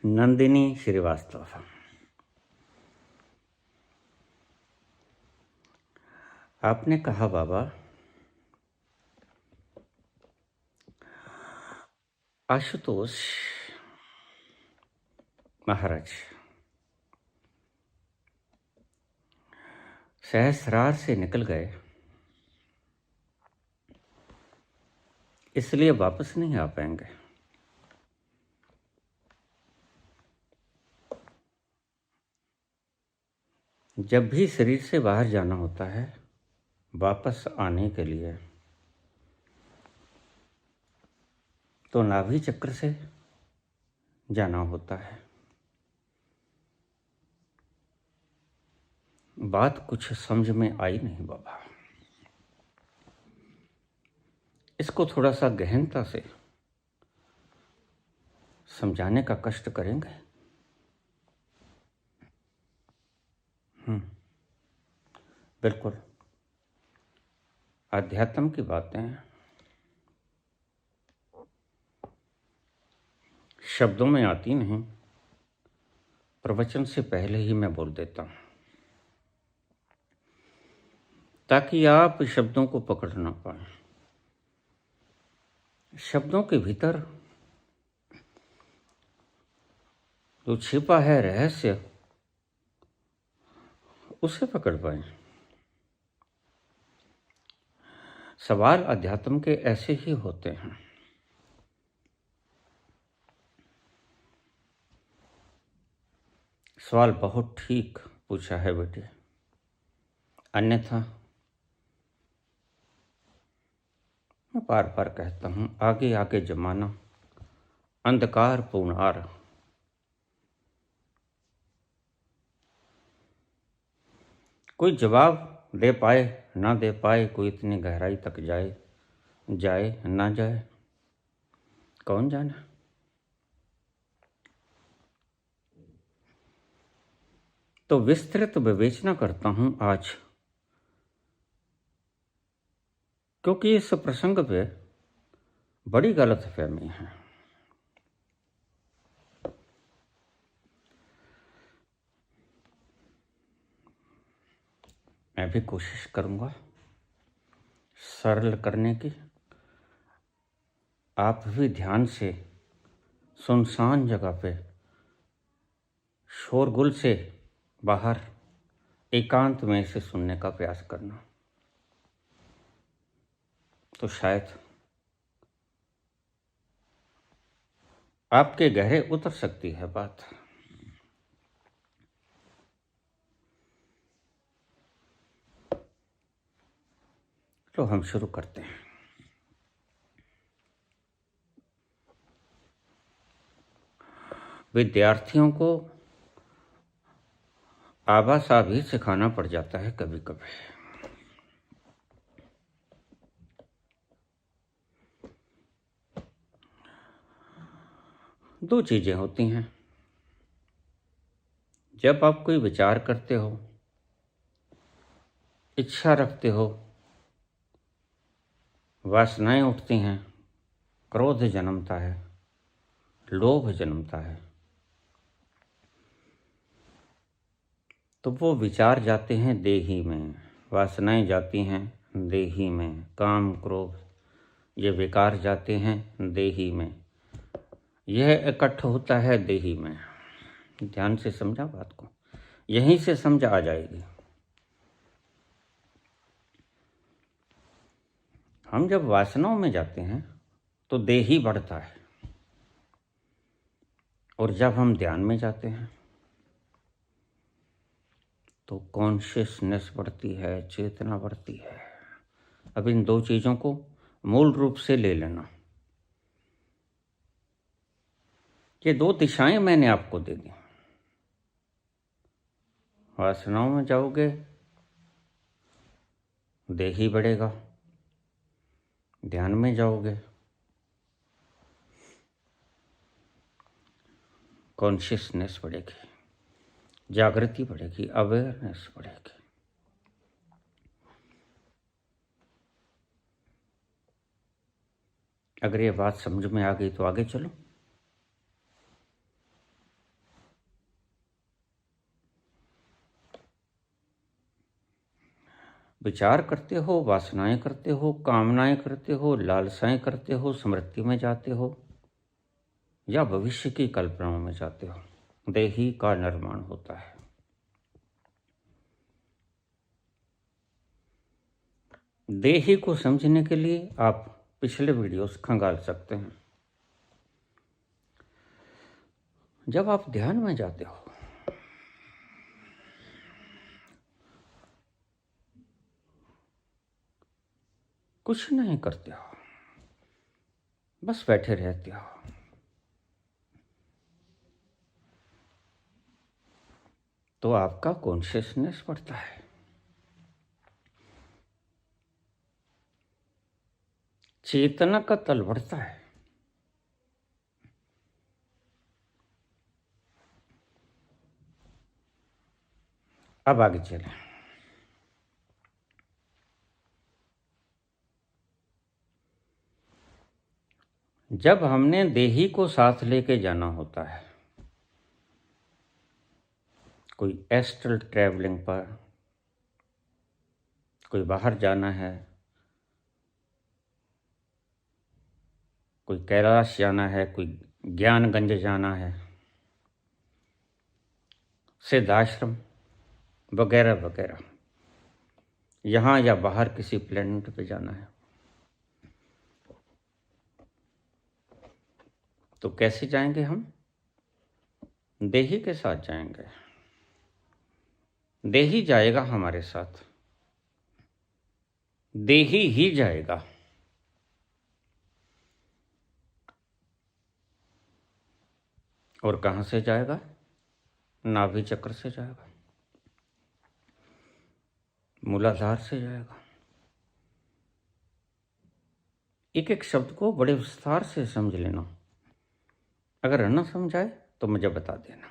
नंदिनी श्रीवास्तव। आपने कहा बाबा, आशुतोष महाराज सहस्रार से निकल गए, इसलिए वापस नहीं आ पाएंगे। जब भी शरीर से बाहर जाना होता है वापस आने के लिए, तो नाभि चक्र से जाना होता है। बात कुछ समझ में आई नहीं बाबा, इसको थोड़ा सा गहनता से समझाने का कष्ट करेंगे। बिल्कुल, अध्यात्म की बातें शब्दों में आती नहीं, प्रवचन से पहले ही मैं बोल देता हूं, ताकि आप शब्दों को पकड़ ना पाए। शब्दों के भीतर जो छिपा है रहस्य, उसे पकड़ पाए। सवाल अध्यात्म के ऐसे ही होते हैं। सवाल बहुत ठीक पूछा है बेटे, अन्यथा मैं बार बार कहता हूं, आगे आगे जमाना अंधकार पूर्ण आ रहा। कोई जवाब दे पाए ना दे पाए, कोई इतनी गहराई तक जाए ना जाए, कौन जाने। तो विस्तृत विवेचना करता हूं आज, क्योंकि इस प्रसंग पे बड़ी गलतफहमी है। मैं भी कोशिश करूंगा सरल करने की। आप भी ध्यान से सुनसान जगह पे शोरगुल से बाहर एकांत में इसे सुनने का प्रयास करना, तो शायद आपके गहरे उतर सकती है बात। तो हम शुरू करते हैं। विद्यार्थियों को आभासा भी सिखाना पड़ जाता है कभी कभी। दो चीजें होती हैं, जब आप कोई विचार करते हो, इच्छा रखते हो, वासनाएं उठती हैं, क्रोध जन्मता है, लोभ जन्मता है, तो वो विचार जाते हैं देही में, वासनाएं जाती हैं देही में, काम क्रोध ये विकार जाते हैं देही में, यह इकट्ठा होता है देही में। ध्यान से समझा बात को, यहीं से समझ आ जाएगी। हम जब वासनाओं में जाते हैं तो देही बढ़ता है, और जब हम ध्यान में जाते हैं तो कॉन्शियसनेस बढ़ती है, चेतना बढ़ती है। अब इन दो चीजों को मूल रूप से ले लेना। ये दो दिशाएं मैंने आपको दे दी। वासनाओं में जाओगे देही बढ़ेगा, ध्यान में जाओगे कॉन्शियसनेस बढ़ेगी, जागृति बढ़ेगी, अवेयरनेस बढ़ेगी। अगर ये बात समझ में आ गई तो आगे चलो। विचार करते हो, वासनाएं करते हो, कामनाएं करते हो, लालसाएं करते हो, स्मृति में जाते हो या भविष्य की कल्पनाओं में जाते हो, देही का निर्माण होता है। देही को समझने के लिए आप पिछले वीडियोस खंगाल सकते हैं। जब आप ध्यान में जाते हो, कुछ नहीं करते हो, बस बैठे रहते हो, तो आपका कॉन्शियसनेस बढ़ता है। चेतना का तल बढ़ता है। अब आगे चलें। जब हमने देही को साथ लेके जाना होता है, कोई एस्ट्रल ट्रैवलिंग पर, कोई बाहर जाना है, कोई कैलाश जाना है, कोई ज्ञानगंज जाना है, सिद्धाश्रम वगैरह वगैरह, यहाँ या बाहर किसी प्लेनेट पे जाना है, तो कैसे जाएंगे हम? देही के साथ जाएंगे। देही जाएगा हमारे साथ, देही ही जाएगा। और कहाँ से जाएगा? नाभि चक्र से जाएगा, मूलाधार से जाएगा। एक एक शब्द को बड़े विस्तार से समझ लेना। अगर न समझाए तो मुझे बता देना,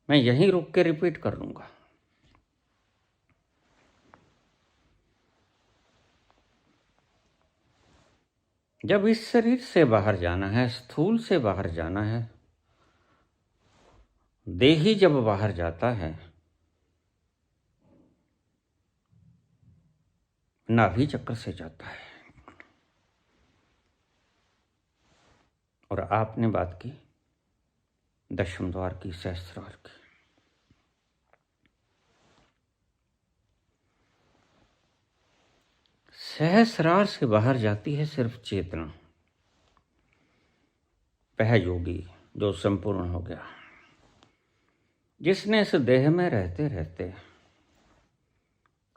मैं यहीं रुक के रिपीट कर लूंगा। जब इस शरीर से बाहर जाना है, स्थूल से बाहर जाना है, देही जब बाहर जाता है, नाभि चक्र से जाता है। और आपने बात की दशम द्वार की, सहस्रार की। सहस्रार से बाहर जाती है सिर्फ चेतना। वह योगी जो संपूर्ण हो गया, जिसने इस देह में रहते रहते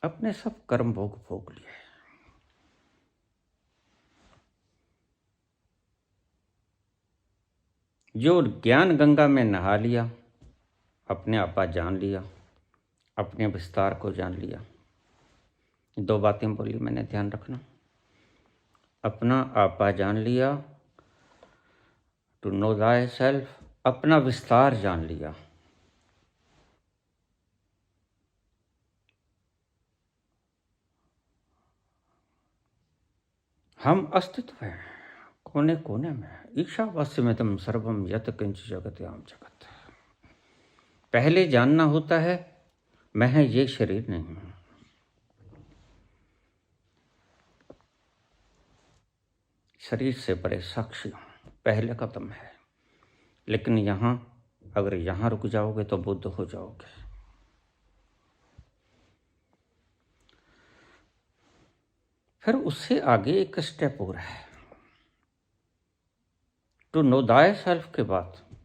अपने सब कर्म भोग लिए, जो ज्ञान गंगा में नहा लिया, अपने आपा जान लिया, अपने विस्तार को जान लिया। दो बातें बोली मैंने, ध्यान रखना। अपना आपा जान लिया, टू नो दाई सेल्फ, अपना विस्तार जान लिया। हम अस्तित्व हैं कोने कोने में। ईशावास्यमिदं सर्वम यत् किंच जगत्याम जगत। पहले जानना होता है मैं ये शरीर नहीं हूं। शरीर से परे साक्षी हूं, पहले कदम है। लेकिन यहां, अगर यहां रुक जाओगे तो बुद्ध हो जाओगे। फिर उससे आगे एक स्टेप और है। टू नो दाई सेल्फ के बाद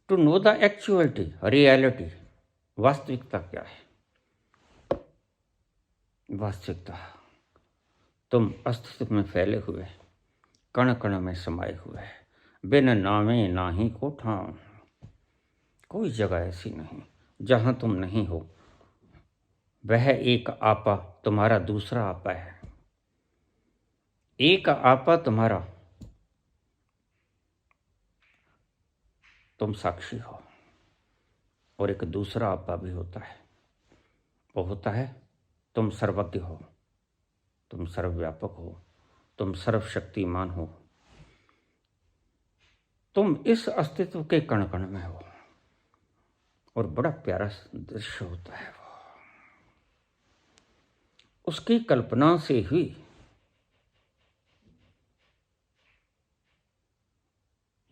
to know the actuality, reality, वास्तविकता क्या है? वास्तविकता तुम अस्तित्व में फैले हुए, कण कण में समाये हुए, बिन नामे नाही को ठाम। कोई जगह ऐसी नहीं जहां तुम नहीं हो। वह एक आपा तुम्हारा दूसरा आपा है। एक आपा तुम्हारा, तुम साक्षी हो, और एक दूसरा आपा भी होता है। वो होता है तुम सर्वज्ञ हो, तुम सर्वव्यापक हो, तुम सर्वशक्तिमान हो। तुम इस अस्तित्व के कण कण में हो। और बड़ा प्यारा दृश्य होता है वो। उसकी कल्पना से ही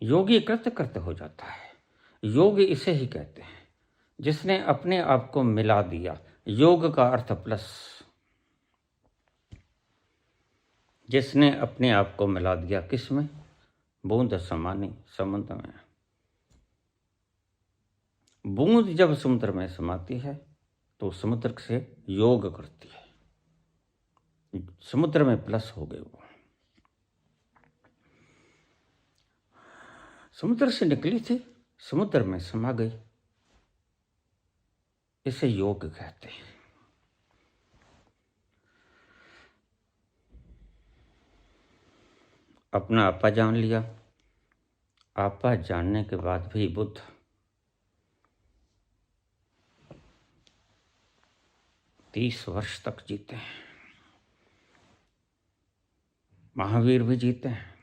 योगी कृत्य कृत्य हो जाता है। योग इसे ही कहते हैं जिसने अपने आप को मिला दिया। योग का अर्थ प्लस, जिसने अपने आप को मिला दिया किस में? बूंद समानी समुद्र में। बूंद जब समुद्र में समाती है तो समुद्र से योग करती है, समुद्र में प्लस हो गए वो। समुद्र से निकली थी, समुद्र में समा गई, इसे योग कहते हैं। अपना आपा जान लिया। आपा जानने के बाद भी बुद्ध तीस वर्ष तक जीते हैं, महावीर भी जीते हैं।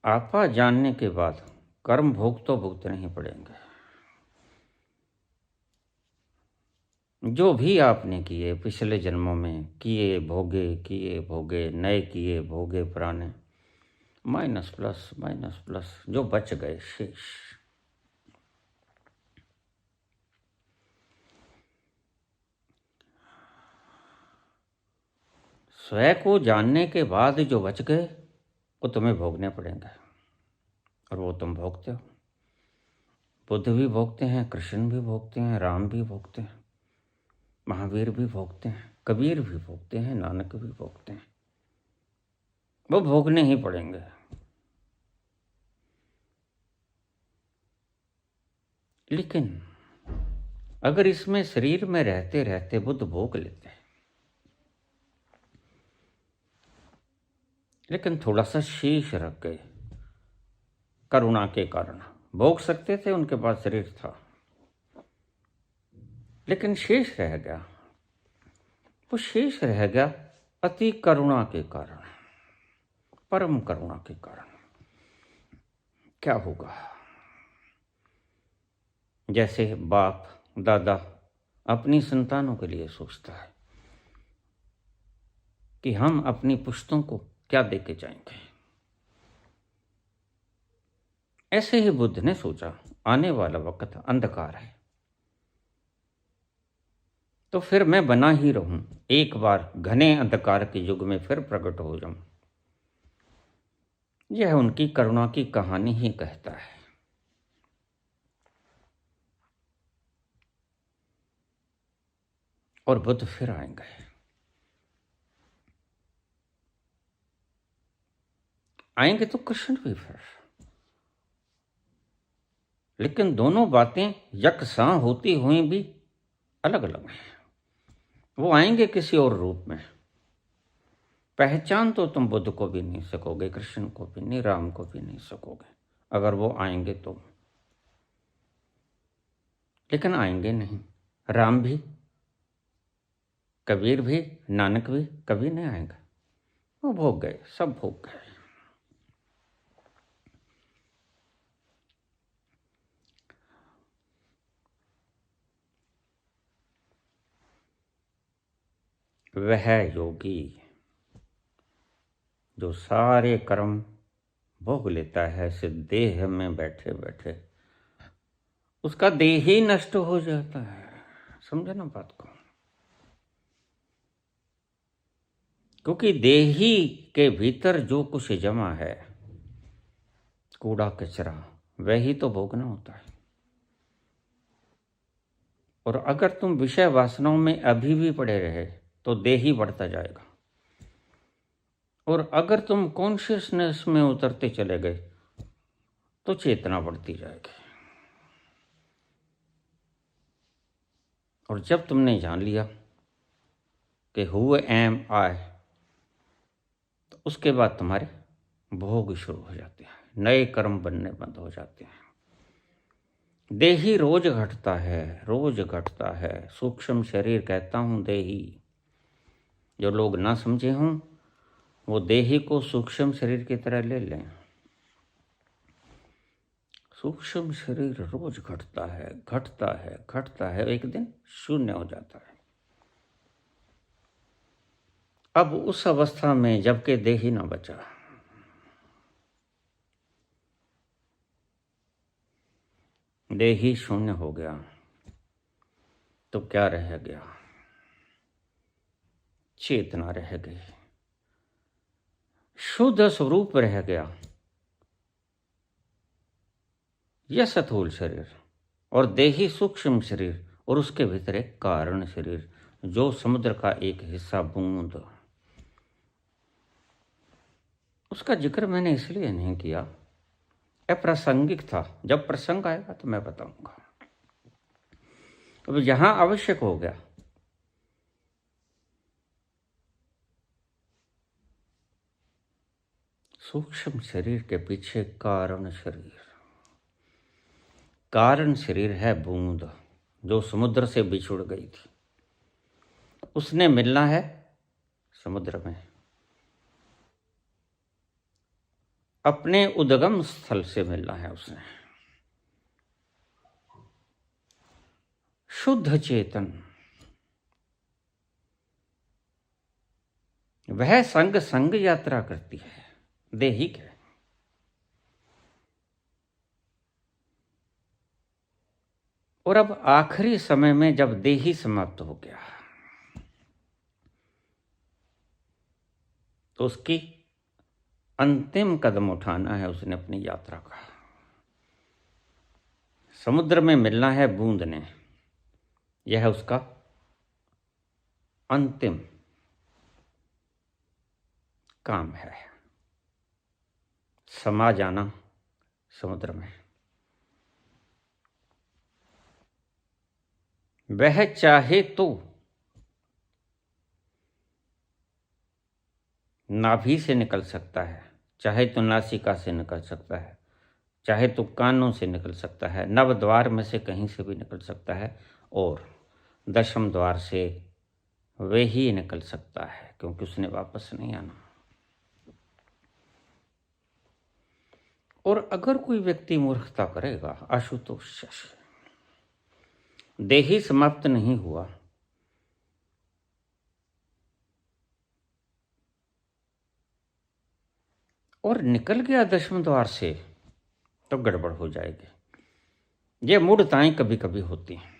आपा जानने के बाद कर्म भोग तो भुगतने ही पड़ेंगे। जो भी आपने किए पिछले जन्मों में, किए भोगे, नए किए भोगे पुराने, माइनस प्लस जो बच गए शेष। स्वयं को जानने के बाद जो बच गए वो तुम्हें भोगने पड़ेंगे, और वो तुम भोगते हो। बुद्ध भी भोगते हैं, कृष्ण भी भोगते हैं, राम भी भोगते हैं, महावीर भी भोगते हैं, कबीर भी भोगते हैं, नानक भी भोगते हैं। वो भोगने ही पड़ेंगे। लेकिन अगर इसमें शरीर में रहते रहते बुद्ध भोग लेते हैं, लेकिन थोड़ा सा शेष रख गए करुणा के कारण, भोग सकते थे, उनके पास शरीर था, लेकिन शेष रह गया। वो शेष रह गया अति करुणा के कारण, परम करुणा के कारण। क्या होगा? जैसे बाप दादा अपनी संतानों के लिए सोचता है कि हम अपनी पुश्तों को क्या देके जाएंगे, ऐसे ही बुद्ध ने सोचा आने वाला वक्त अंधकार है, तो फिर मैं बना ही रहूं, एक बार घने अंधकार के युग में फिर प्रकट हो जाऊं। यह उनकी करुणा की कहानी ही कहता है। और बुद्ध फिर आएंगे तो कृष्ण भी फिर। लेकिन दोनों बातें यकसां होती हुई भी अलग अलग हैं। वो आएंगे किसी और रूप में। पहचान तो तुम बुद्ध को भी नहीं सकोगे, कृष्ण को भी नहीं, राम को भी नहीं सकोगे अगर वो आएंगे तो। लेकिन आएंगे नहीं। राम भी, कबीर भी, नानक भी कभी नहीं आएंगे। वो भोग गए, सब भोग गए। वह योगी जो सारे कर्म भोग लेता है इस देह में बैठे बैठे, उसका देह ही नष्ट हो जाता है। समझे ना बात को? क्योंकि देही के भीतर जो कुछ जमा है, कूड़ा कचरा, वही तो भोगना होता है। और अगर तुम विषय वासनाओं में अभी भी पड़े रहे तो देही बढ़ता जाएगा। और अगर तुम कॉन्शियसनेस में उतरते चले गए तो चेतना बढ़ती जाएगी। और जब तुमने जान लिया कि हु एम आई, तो उसके बाद तुम्हारे भोग शुरू हो जाते हैं, नए कर्म बनने बंद हो जाते हैं। देही रोज घटता है, रोज घटता है। सूक्ष्म शरीर कहता हूँ देही। जो लोग ना समझे हों वो देही को सूक्ष्म शरीर की तरह ले लें। सूक्ष्म शरीर रोज घटता है, घटता है, घटता है, एक दिन शून्य हो जाता है। अब उस अवस्था में जबकि देह ही ना बचा, देह ही शून्य हो गया, तो क्या रह गया? चेतना रह गई, शुद्ध स्वरूप रह गया, यह स्थूल शरीर और देही सूक्ष्म शरीर और उसके भीतर एक कारण शरीर जो समुद्र का एक हिस्सा बूंद। उसका जिक्र मैंने इसलिए नहीं किया, अप्रासंगिक था, जब प्रसंग आएगा तो मैं बताऊंगा। अब यहां आवश्यक हो गया, सूक्ष्म शरीर के पीछे कारण शरीर। कारण शरीर है बूंद जो समुद्र से बिछुड़ गई थी, उसने मिलना है समुद्र में, अपने उद्गम स्थल से मिलना है उसने। शुद्ध चेतन वह संग संग यात्रा करती है, देहिक है। और अब आखिरी समय में जब देही समाप्त हो गया तो उसकी अंतिम कदम उठाना है उसने अपनी यात्रा का। समुद्र में मिलना है बूंद ने, यह उसका अंतिम काम है, समा जाना समुद्र में। वह चाहे तो नाभि से निकल सकता है, चाहे तो नासिका से निकल सकता है, चाहे तो कानों से निकल सकता है, नव द्वार में से कहीं से भी निकल सकता है, और 10वें द्वार से वे ही निकल सकता है, क्योंकि उसने वापस नहीं आना। और अगर कोई व्यक्ति मूर्खता करेगा, आशुतोष, देही समाप्त नहीं हुआ, और निकल गया 10वें द्वार से, तो गड़बड़ हो जाएगी। ये मूढ़ताएं कभी कभी होती हैं,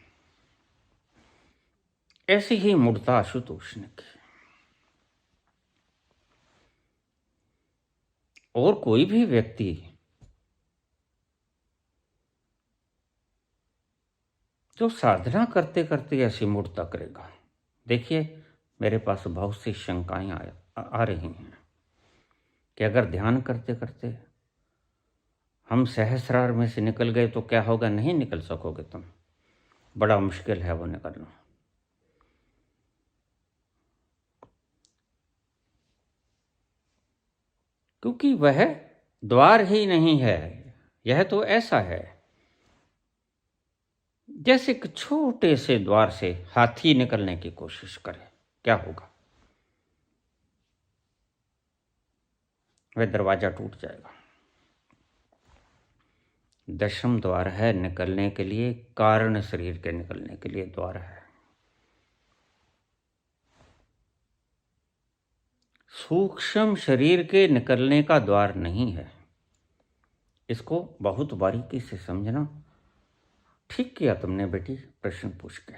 ऐसी ही मूढ़ता आशुतोष ने की। और कोई भी व्यक्ति जो साधना करते करते ऐसी मूढ़ता करेगा, देखिए मेरे पास बहुत सी शंकाएं आ रही हैं कि अगर ध्यान करते करते हम सहस्रार में से निकल गए तो क्या होगा? नहीं निकल सकोगे तुम, बड़ा मुश्किल है वो निकलना। क्योंकि वह द्वार ही नहीं है, यह तो ऐसा है जैसे एक छोटे से द्वार से हाथी निकलने की कोशिश करे, क्या होगा? वह दरवाजा टूट जाएगा। 10वां द्वार है निकलने के लिए, कारण शरीर के निकलने के लिए द्वार है। सूक्ष्म शरीर के निकलने का द्वार नहीं है। इसको बहुत बारीकी से समझना। ठीक किया तुमने बेटी प्रश्न पूछ के।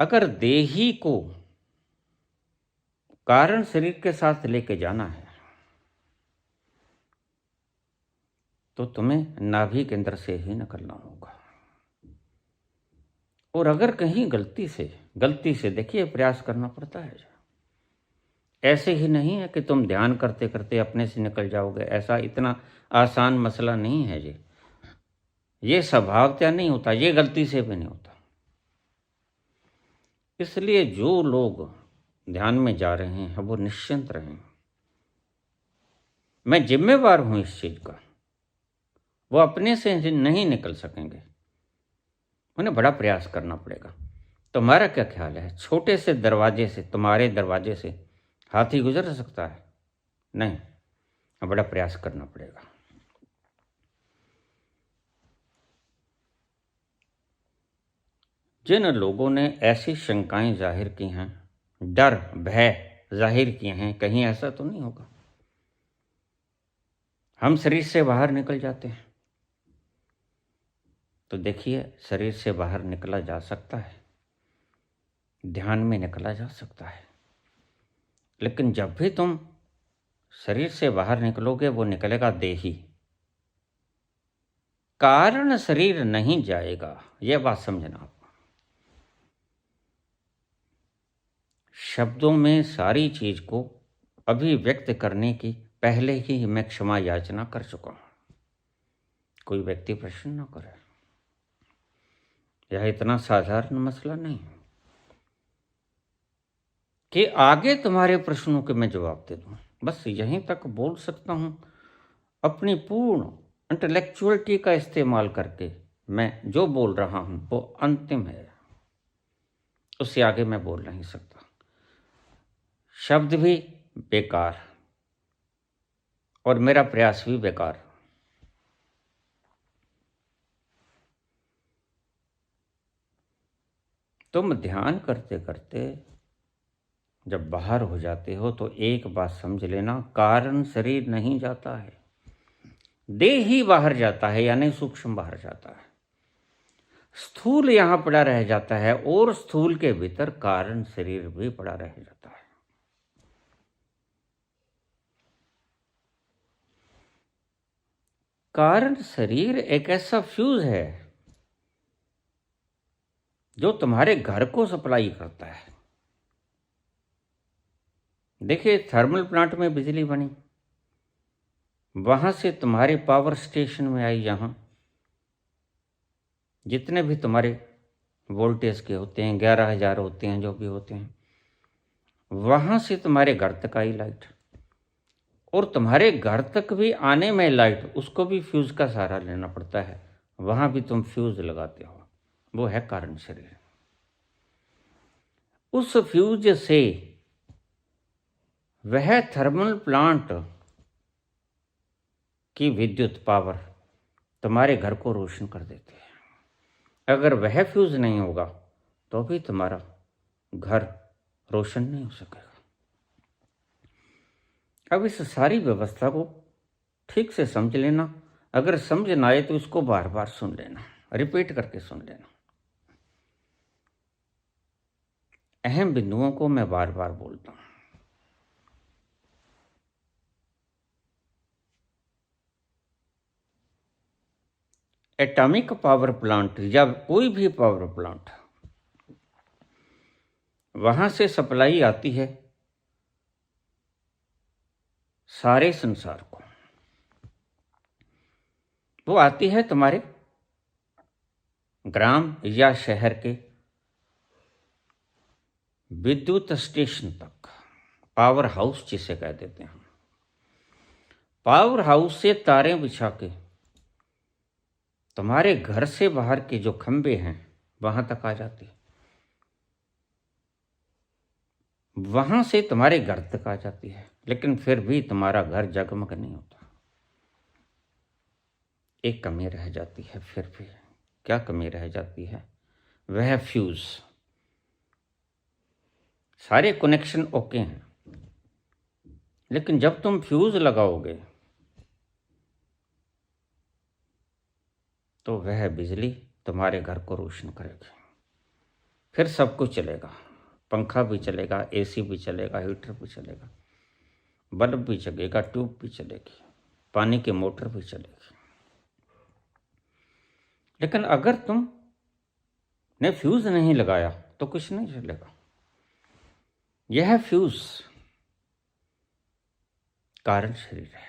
अगर देही को कारण शरीर के साथ लेके जाना है तो तुम्हें नाभि केंद्र से ही निकलना होगा। और अगर कहीं गलती से देखिए, प्रयास करना पड़ता है। ऐसे ही नहीं है कि तुम ध्यान करते करते अपने से निकल जाओगे, ऐसा इतना आसान मसला नहीं है जी। ये स्वभावतः नहीं होता, ये गलती से भी नहीं होता। इसलिए जो लोग ध्यान में जा रहे हैं वो निश्चिंत रहें, मैं जिम्मेवार हूं इस चीज का। वो अपने से नहीं निकल सकेंगे, उन्हें बड़ा प्रयास करना पड़ेगा। तुम्हारा क्या ख्याल है, छोटे से दरवाजे से, तुम्हारे दरवाजे से हाथी गुजर सकता है? नहीं, बड़ा प्रयास करना पड़ेगा। जिन लोगों ने ऐसी शंकाएं जाहिर की हैं, डर भय जाहिर किए हैं, कहीं ऐसा तो नहीं होगा हम शरीर से बाहर निकल जाते हैं, तो देखिए शरीर से बाहर निकला जा सकता है, ध्यान में निकला जा सकता है, लेकिन जब भी तुम शरीर से बाहर निकलोगे वो निकलेगा देही, कारण शरीर नहीं जाएगा। यह बात समझना आप। शब्दों में सारी चीज को अभिव्यक्त करने की पहले ही मैं क्षमा याचना कर चुका हूं, कोई व्यक्ति प्रश्न न करे। यह इतना साधारण मसला नहीं कि आगे तुम्हारे प्रश्नों के मैं जवाब दे दूं, बस यहीं तक बोल सकता हूं। अपनी पूर्ण इंटेलेक्चुअलिटी का इस्तेमाल करके मैं जो बोल रहा हूं वो अंतिम है, उससे आगे मैं बोल नहीं सकता। शब्द भी बेकार और मेरा प्रयास भी बेकार। तुम ध्यान करते करते जब बाहर हो जाते हो तो एक बात समझ लेना, कारण शरीर नहीं जाता है, देह ही बाहर जाता है, यानी सूक्ष्म बाहर जाता है। स्थूल यहां पड़ा रह जाता है और स्थूल के भीतर कारण शरीर भी पड़ा रह जाता है। कारण शरीर एक ऐसा फ्यूज है जो तुम्हारे घर को सप्लाई करता है। देखिए, थर्मल प्लांट में बिजली बनी, वहां से तुम्हारे पावर स्टेशन में आई, यहां जितने भी तुम्हारे वोल्टेज के होते हैं, 11,000 होते हैं, जो भी होते हैं, वहां से तुम्हारे घर तक आई लाइट, और तुम्हारे घर तक भी आने में लाइट, उसको भी फ्यूज का सहारा लेना पड़ता है, वहां भी तुम फ्यूज लगाते हो, वो है कारण शरीर। उस फ्यूज से वह थर्मल प्लांट की विद्युत पावर तुम्हारे घर को रोशन कर देती है। अगर वह फ्यूज नहीं होगा तो भी तुम्हारा घर रोशन नहीं हो सकेगा। अब इस सारी व्यवस्था को ठीक से समझ लेना, अगर समझ ना आए तो इसको बार बार सुन लेना, रिपीट करके सुन लेना। अहम बिंदुओं को मैं बार बार बोलता हूं। एटॉमिक पावर प्लांट या कोई भी पावर प्लांट, वहां से सप्लाई आती है सारे संसार को। वो आती है तुम्हारे ग्राम या शहर के विद्युत स्टेशन तक, पावर हाउस जिसे कह देते हैं। पावर हाउस से तारें बिछा के तुम्हारे घर से बाहर के जो खंबे हैं वहां तक आ जाती है, वहां से तुम्हारे घर तक आ जाती है, लेकिन फिर भी तुम्हारा घर जगमग नहीं होता। एक कमी रह जाती है, फिर भी क्या कमी रह जाती है? वह फ्यूज। सारे कनेक्शन ओके हैं, लेकिन जब तुम फ्यूज लगाओगे तो वह बिजली तुम्हारे घर को रोशन करेगी, फिर सब कुछ चलेगा, पंखा भी चलेगा, एसी भी चलेगा, हीटर भी चलेगा, बल्ब भी चलेगा, ट्यूब भी चलेगी, पानी की मोटर भी चलेगी। लेकिन अगर तुम ने फ्यूज नहीं लगाया तो कुछ नहीं चलेगा। यह फ्यूज कारण शरीर है,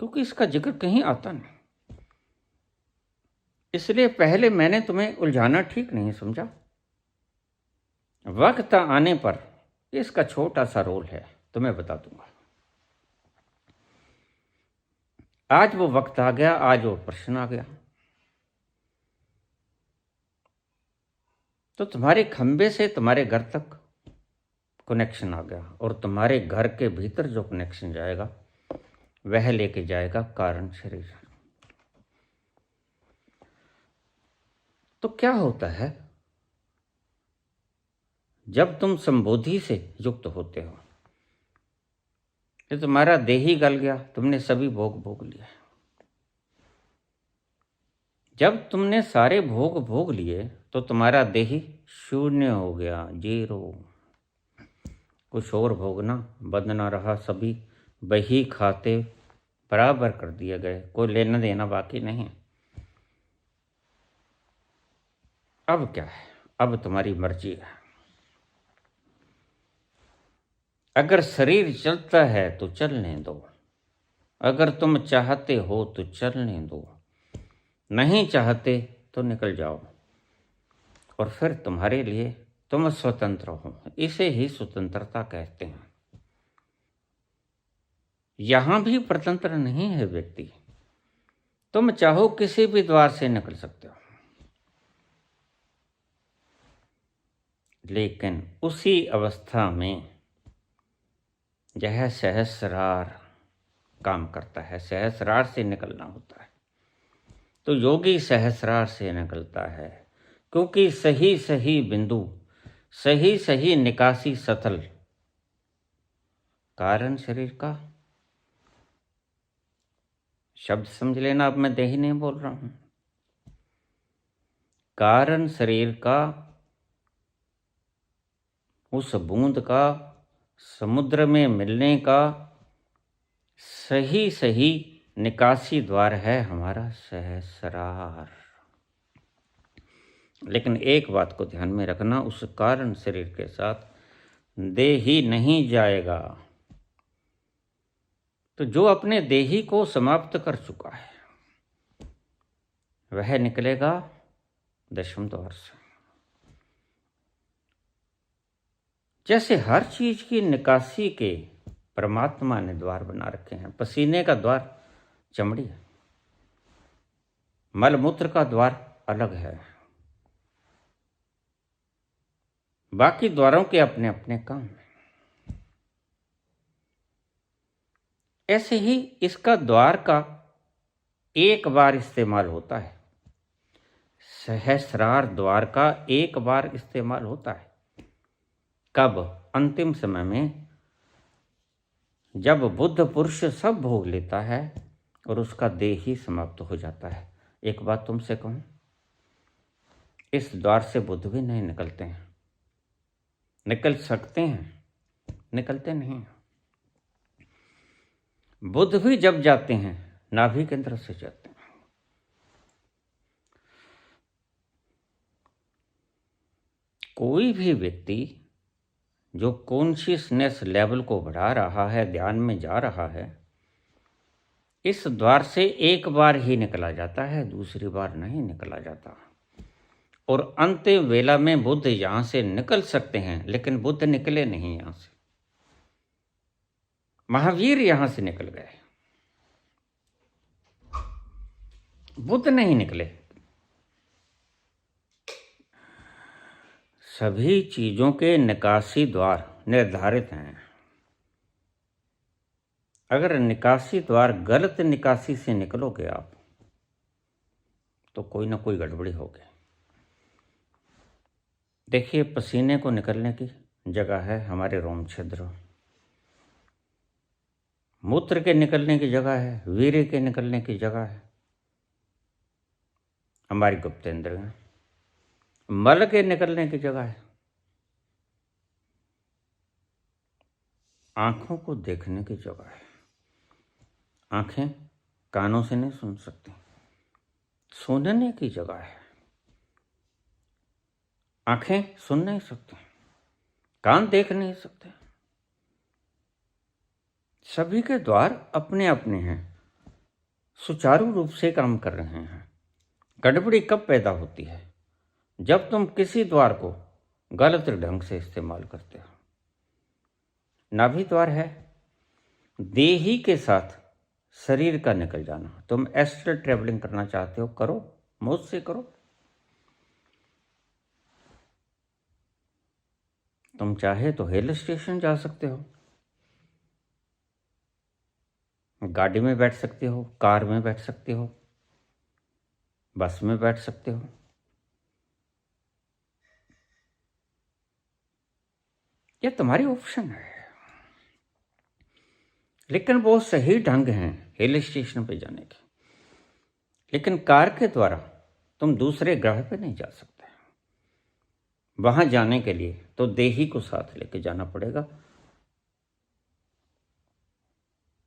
क्योंकि इसका जिक्र कहीं आता नहीं, इसलिए पहले मैंने तुम्हें उलझाना ठीक नहीं समझा। वक्त आने पर इसका छोटा सा रोल है, तुम्हें बता दूंगा। आज वो वक्त आ गया, आज वो प्रश्न आ गया। तो तुम्हारे खंबे से तुम्हारे घर तक कनेक्शन आ गया, और तुम्हारे घर के भीतर जो कनेक्शन जाएगा वह लेके जाएगा कारण शरीर। तो क्या होता है जब तुम संबोधि से युक्त होते हो, तो तुम्हारा देह ही गल गया, तुमने सभी भोग भोग लिया। जब तुमने सारे भोग भोग लिए तो तुम्हारा देह शून्य हो गया, जीरो। कुछ और भोगना बंद ना रहा, सभी बही खाते बराबर कर दिए गए, कोई लेना देना बाकी नहीं। अब क्या है, अब तुम्हारी मर्जी है। अगर शरीर चलता है तो चलने दो, अगर तुम चाहते हो तो चलने दो, नहीं चाहते तो निकल जाओ, और फिर तुम्हारे लिए तुम स्वतंत्र हो। इसे ही स्वतंत्रता कहते हैं। यहां भी स्वतंत्र नहीं है व्यक्ति, तुम चाहो किसी भी द्वार से निकल सकते हो, लेकिन उसी अवस्था में यह सहस्रार काम करता है। सहस्रार से निकलना होता है, तो योगी सहस्रार से निकलता है, क्योंकि सही सही बिंदु, सही सही निकासी सतल कारण शरीर का। शब्द समझ लेना, अब मैं देही नहीं बोल रहा हूं। कारण शरीर का, उस बूंद का समुद्र में मिलने का सही सही निकासी द्वार है हमारा सहस्रार। लेकिन एक बात को ध्यान में रखना, उस कारण शरीर के साथ देही नहीं जाएगा। तो जो अपने देही को समाप्त कर चुका है वह निकलेगा दशम द्वार से। जैसे हर चीज की निकासी के परमात्मा ने द्वार बना रखे हैं। पसीने का द्वार चमड़ी है, मलमूत्र का द्वार अलग है, बाकी द्वारों के अपने अपने काम हैं। ऐसे ही इसका द्वार का एक बार इस्तेमाल होता है, सहस्रार द्वार का एक बार इस्तेमाल होता है। कब? अंतिम समय में, जब बुद्ध पुरुष सब भोग लेता है और उसका देह ही समाप्त हो जाता है। एक बात तुमसे कहूं, इस द्वार से बुद्ध भी नहीं निकलते हैं। निकल सकते हैं, निकलते नहीं। बुद्ध भी जब जाते हैं नाभि केंद्र से जाते हैं। कोई भी व्यक्ति जो कॉन्शियसनेस लेवल को बढ़ा रहा है, ध्यान में जा रहा है, इस द्वार से एक बार ही निकला जाता है, दूसरी बार नहीं निकला जाता। और अंतिम वेला में बुद्ध यहां से निकल सकते हैं, लेकिन बुद्ध निकले नहीं यहां से। महावीर यहां से निकल गए, बुद्ध नहीं निकले। सभी चीजों के निकासी द्वार निर्धारित हैं। अगर निकासी द्वार गलत निकासी से निकलोगे आप तो कोई ना कोई गड़बड़ी होगी। देखिए, पसीने को निकलने की जगह है हमारे रोम छिद्र, मूत्र के निकलने की जगह है, वीर्य के निकलने की जगह है हमारी गुप्तेंद्र, मल के निकलने की जगह है आंखों को देखने की जगह है। आंखें कानों से नहीं सुन सकती, सुनने की जगह है। आंखें सुन नहीं सकती, कान देख नहीं सकते। सभी के द्वार अपने अपने हैं, सुचारू रूप से काम कर रहे हैं। गड़बड़ी कब पैदा होती है? जब तुम किसी द्वार को गलत ढंग से इस्तेमाल करते हो। नाभि द्वार है, देही के साथ शरीर का निकल जाना। तुम एस्ट्रल ट्रेवलिंग करना चाहते हो, करो, मौज से करो। तुम चाहे तो हिल स्टेशन जा सकते हो, गाड़ी में बैठ सकते हो, कार में बैठ सकते हो, बस में बैठ सकते हो। ये तुम्हारी ऑप्शन है, लेकिन वो सही ढंग हैं हिल स्टेशन पे जाने के। लेकिन कार के द्वारा तुम दूसरे ग्रह पे नहीं जा सकते। वहां जाने के लिए तो देही को साथ लेके जाना पड़ेगा।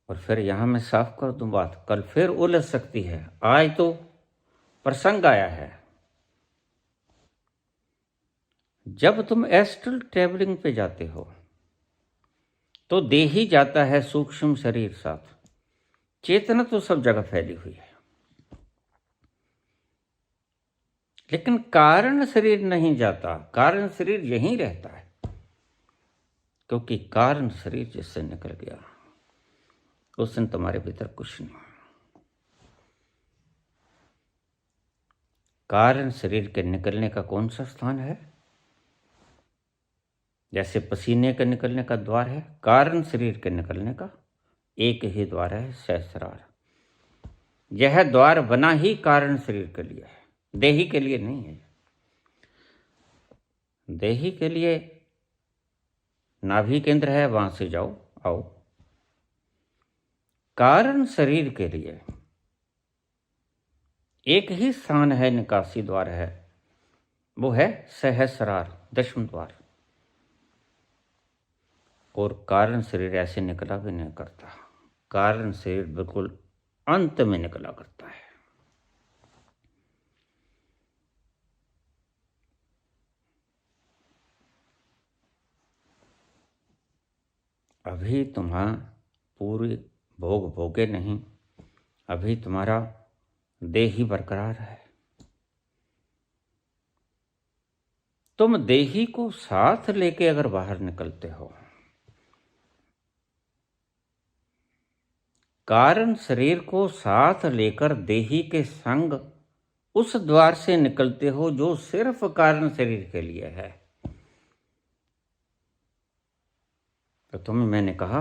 और फिर यहां मैं साफ कर दूं बात, कल फिर उलझ सकती है। आज तो प्रसंग आया है, जब तुम एस्ट्रल ट्रेवलिंग पे जाते हो तो देही जाता है सूक्ष्म शरीर साथ, चेतना तो सब जगह फैली हुई है, लेकिन कारण शरीर नहीं जाता। कारण शरीर यहीं रहता है, क्योंकि कारण शरीर जिससे निकल गया उस दिन तुम्हारे भीतर कुछ नहीं। कारण शरीर के निकलने का कौन सा स्थान है? जैसे पसीने के निकलने का द्वार है, कारण शरीर के निकलने का एक ही द्वार है, सहस्रार। यह द्वार बना ही कारण शरीर के लिए है, देही के लिए नहीं है। देही के लिए नाभि केंद्र है, वहां से जाओ आओ। कारण शरीर के लिए एक ही स्थान है, निकासी द्वार है, वो है सहस्रार, दशम द्वार। और कारण शरीर ऐसे निकला भी नहीं करता, कारण शरीर बिल्कुल अंत में निकला करता है। अभी तुम्हारा पूरी भोग भोगे नहीं, अभी तुम्हारा देही बरकरार है। तुम देही को साथ लेके अगर बाहर निकलते हो, कारण शरीर को साथ लेकर देही के संग उस द्वार से निकलते हो जो सिर्फ कारण शरीर के लिए है। तो तुम्हें मैंने कहा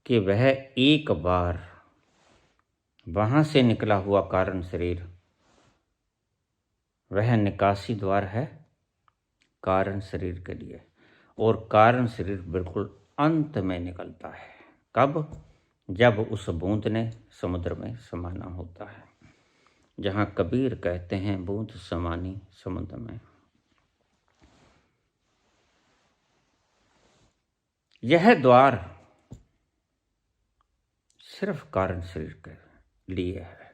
कि वह एक बार वहां से निकला हुआ कारण शरीर वह निकासी द्वार है कारण शरीर के लिए। और कारण शरीर बिल्कुल अंत में निकलता है। कब? जब उस बूंद ने समुद्र में समाना होता है, जहां कबीर कहते हैं बूंद समानी समुद्र में। यह द्वार सिर्फ कारण शरीर के लिए है।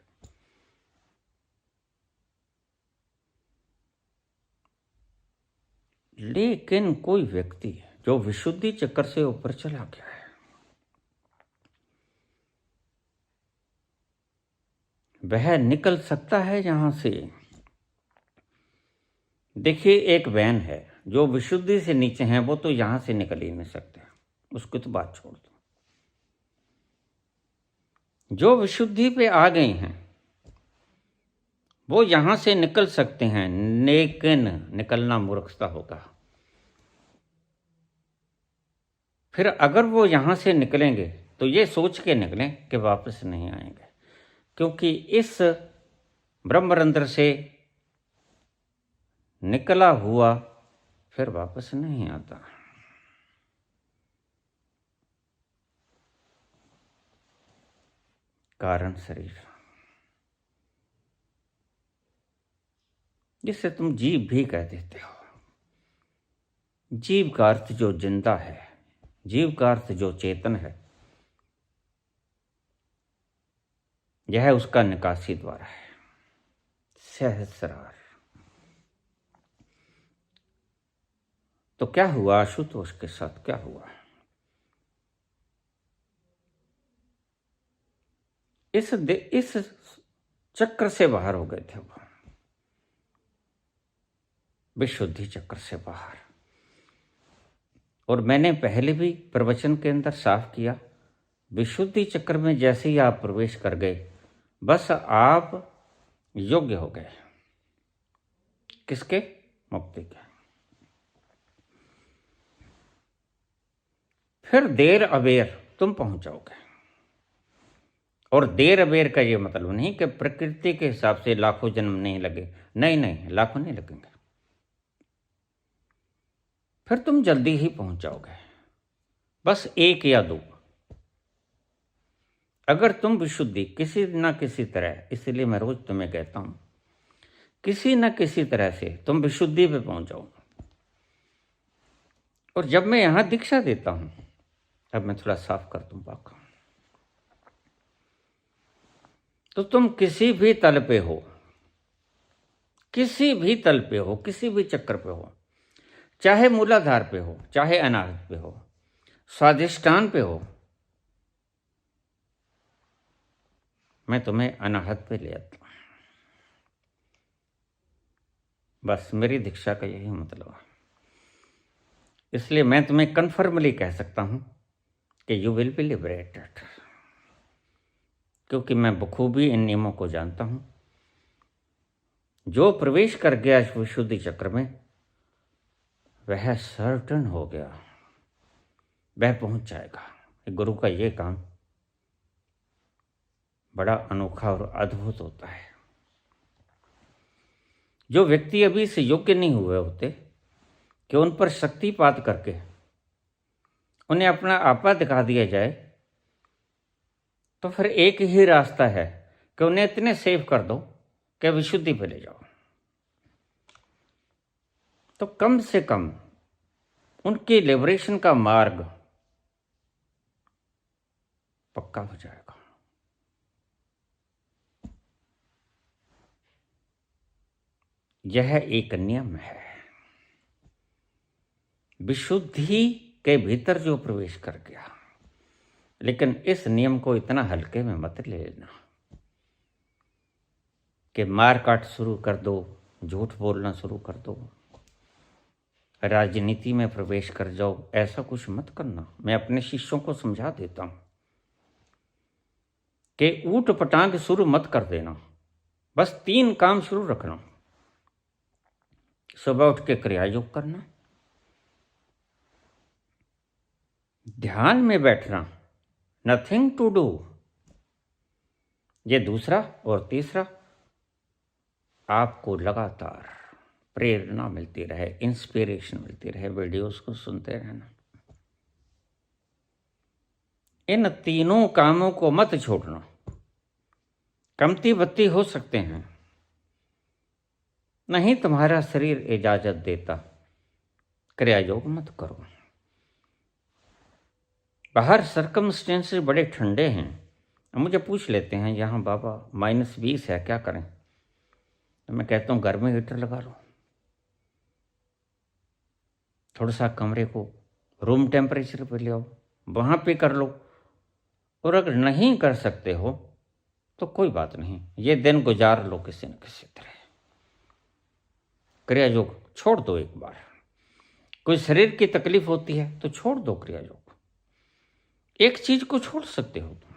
लेकिन कोई व्यक्ति जो विशुद्धि चक्र से ऊपर चला गया है, वह निकल सकता है यहां से। देखिए, एक वैन है जो विशुद्धि से नीचे है, वो तो यहां से निकल ही नहीं सकते, उसकी तो बात छोड़ दो। जो विशुद्धि पे आ गए हैं वो यहां से निकल सकते हैं, लेकिन निकलना मूर्खता होगा। फिर अगर वो यहां से निकलेंगे तो ये सोच के निकलें कि वापस नहीं आएंगे, क्योंकि इस ब्रह्मरंध्र से निकला हुआ फिर वापस नहीं आता। कारण शरीर, जिसे तुम जीव भी कह देते हो। जीव का अर्थ जो जिंदा है, जीव का अर्थ जो चेतन है, यह उसका निकासी द्वार है, सहस्रार। तो क्या हुआ आशुतोष के साथ? क्या हुआ? इस चक्र से बाहर हो गए थे वो, विशुद्धि चक्र से बाहर। और मैंने पहले भी प्रवचन के अंदर साफ किया, विशुद्धि चक्र में जैसे ही आप प्रवेश कर गए, बस आप योग्य हो गए। किसके? मुक्ति के। फिर देर अबेर तुम पहुंच जाओगे। और देर अबेर का ये मतलब नहीं कि प्रकृति के हिसाब से लाखों जन्म नहीं लगे, नहीं नहीं, लाखों नहीं लगेंगे, फिर तुम जल्दी ही पहुंच जाओगे, बस 1 या 2। अगर तुम विशुद्धि किसी न किसी तरह, इसलिए मैं रोज तुम्हें कहता हूं, किसी न किसी तरह से तुम विशुद्धि पे पहुंच जाओ। और जब मैं यहां दीक्षा देता हूं, अब मैं थोड़ा साफ कर दूं बात, तो तुम किसी भी तल पे हो, किसी भी तल पे हो, किसी भी चक्र पे हो, चाहे मूलाधार पे हो, चाहे अनाहत पे हो, स्वाधिष्ठान पे हो, मैं तुम्हें अनाहत पे ले आता हूं। बस मेरी दीक्षा का यही मतलब है। इसलिए मैं तुम्हें कन्फर्मली कह सकता हूं कि यू विल बी लिबरेटेड, क्योंकि मैं बखूबी इन नियमों को जानता हूं। जो प्रवेश कर गया इस विशुद्धि चक्र में, वह सर्टन हो गया, वह पहुंच जाएगा। गुरु का ये काम बड़ा अनोखा और अद्भुत होता है। जो व्यक्ति अभी से योग्य नहीं हुए होते कि उन पर शक्तिपात करके उन्हें अपना आपा दिखा दिया जाए, तो फिर एक ही रास्ता है कि उन्हें इतने सेव कर दो कि विशुद्धि पे ले जाओ। तो कम से कम उनके लिबरेशन का मार्ग पक्का हो जाएगा। यह एक नियम है। विशुद्धि के भीतर जो प्रवेश कर गया, लेकिन इस नियम को इतना हल्के में मत ले लेना कि मार काट शुरू कर दो, झूठ बोलना शुरू कर दो, राजनीति में प्रवेश कर जाओ। ऐसा कुछ मत करना। मैं अपने शिष्यों को समझा देता हूं कि ऊट पटांग शुरू मत कर देना। बस 3 काम शुरू रखना। सुबह उठ के क्रिया योग करना, ध्यान में बैठना, नथिंग टू डू, ये दूसरा। और तीसरा, आपको लगातार प्रेरणा मिलती रहे, इंस्पिरेशन मिलती रहे, वीडियोस को सुनते रहना। इन 3 कामों को मत छोड़ना। कमती बत्ती हो सकते हैं, नहीं तुम्हारा शरीर इजाजत देता, क्रिया योग मत करो। बाहर सर्कमस्टेंसेस बड़े ठंडे हैं। मुझे पूछ लेते हैं, यहाँ बाबा -20 है, क्या करें? तो मैं कहता हूँ घर में हीटर लगा लो, थोड़ा सा कमरे को रूम टेम्परेचर पे ले आओ, वहाँ पे कर लो। और अगर नहीं कर सकते हो तो कोई बात नहीं, ये दिन गुजार लो किसी न किसी तरह। क्रिया योग छोड़ दो एक बार। कोई शरीर की तकलीफ होती है तो छोड़ दो क्रिया योग। एक चीज को छोड़ सकते हो तुम।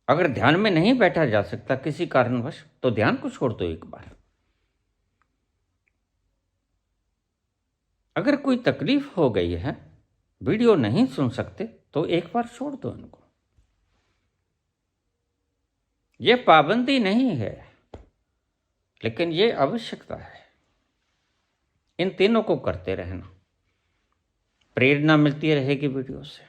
अगर ध्यान में नहीं बैठा जा सकता किसी कारणवश, तो ध्यान को छोड़ दो एक बार। अगर कोई तकलीफ हो गई है, वीडियो नहीं सुन सकते, तो एक बार छोड़ दो इनको। ये पाबंदी नहीं है, लेकिन ये आवश्यकता है। इन तीनों को करते रहना, प्रेरणा मिलती रहेगी वीडियो से।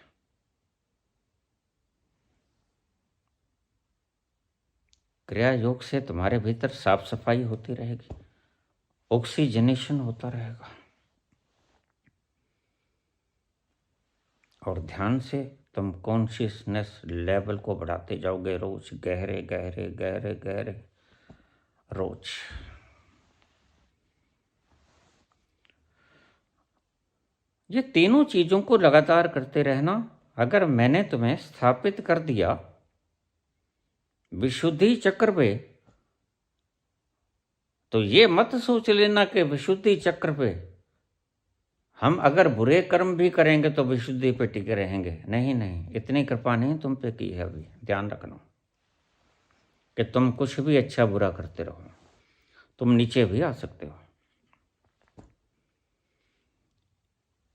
क्रिया योग से तुम्हारे भीतर साफ सफाई होती रहेगी, ऑक्सीजनेशन होता रहेगा। और ध्यान से तुम कॉन्शियसनेस लेवल को बढ़ाते जाओगे, रोज गहरे गहरे गहरे गहरे, रोज। ये तीनों चीजों को लगातार करते रहना। अगर मैंने तुम्हें स्थापित कर दिया विशुद्धि चक्र पे, तो ये मत सोच लेना कि विशुद्धि चक्र पे हम अगर बुरे कर्म भी करेंगे तो विशुद्धि पे टिके रहेंगे। नहीं नहीं, इतनी कृपा नहीं तुम पे की है अभी। ध्यान रखना कि तुम कुछ भी अच्छा बुरा करते रहो, तुम नीचे भी आ सकते हो।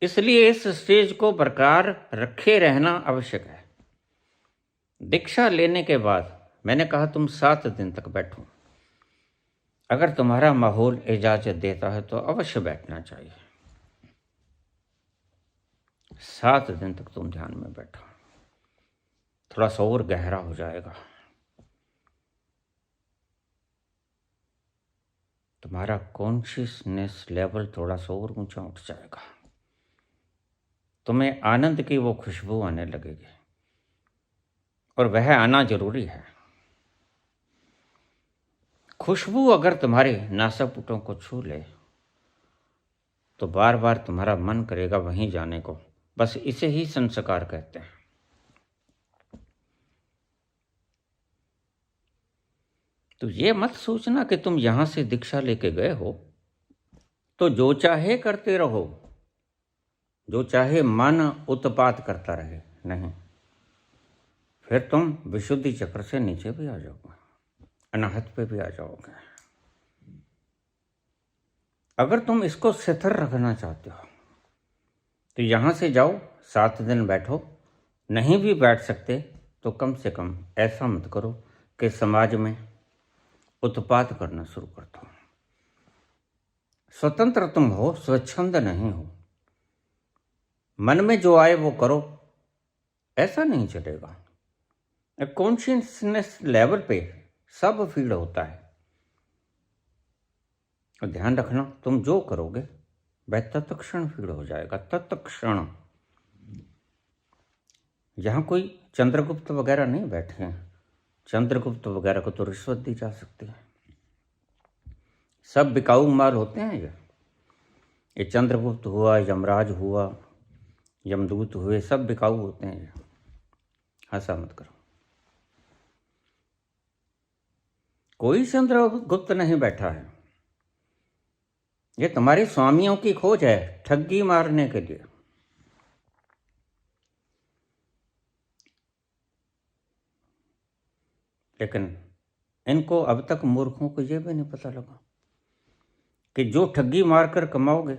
इसलिए इस स्टेज को बरकरार रखे रहना आवश्यक है। दीक्षा लेने के बाद मैंने कहा तुम 7 दिन तक बैठो। अगर तुम्हारा माहौल इजाजत देता है तो अवश्य बैठना चाहिए। 7 दिन तक तुम ध्यान में बैठो, थोड़ा सा और गहरा हो जाएगा। तुम्हारा कॉन्शियसनेस लेवल थोड़ा सा और ऊंचा उठ जाएगा। तुम्हें आनंद की वो खुशबू आने लगेगी, और वह आना जरूरी है। खुशबू अगर तुम्हारे नासापुटों को छू ले तो बार बार तुम्हारा मन करेगा वहीं जाने को। बस इसे ही संस्कार कहते हैं। तो ये मत सोचना कि तुम यहां से दीक्षा लेके गए हो तो जो चाहे करते रहो, जो चाहे मन उत्पात करता रहे। नहीं, फिर तुम विशुद्धि चक्र से नीचे भी आ जाओगे, अनाहत पे भी आ जाओगे। अगर तुम इसको स्थिर रखना चाहते हो तो यहां से जाओ, 7 दिन बैठो। नहीं भी बैठ सकते तो कम से कम ऐसा मत करो कि समाज में उत्पात करना शुरू कर दो। स्वतंत्र तुम हो, स्वच्छंद नहीं हो। मन में जो आए वो करो, ऐसा नहीं चलेगा। कॉन्शियसनेस लेवल पे सब फीड होता है। और ध्यान रखना, तुम जो करोगे वह तत्क्षण फीड हो जाएगा, तत्क्षण। यहाँ कोई चंद्रगुप्त वगैरह नहीं बैठे हैं। चंद्रगुप्त वगैरह को तो रिश्वत दी जा सकती है। सब बिकाऊ माल होते हैं ये चंद्रगुप्त हुआ, यमराज हुआ, यमदूत हुए, सब बिकाऊ होते हैं ये। हंसा मत करो। कोई चंद्रगुप्त नहीं बैठा है। ये तुम्हारी स्वामियों की खोज है ठगी मारने के लिए। लेकिन इनको अब तक मूर्खों को यह भी नहीं पता लगा कि जो ठगी मारकर कमाओगे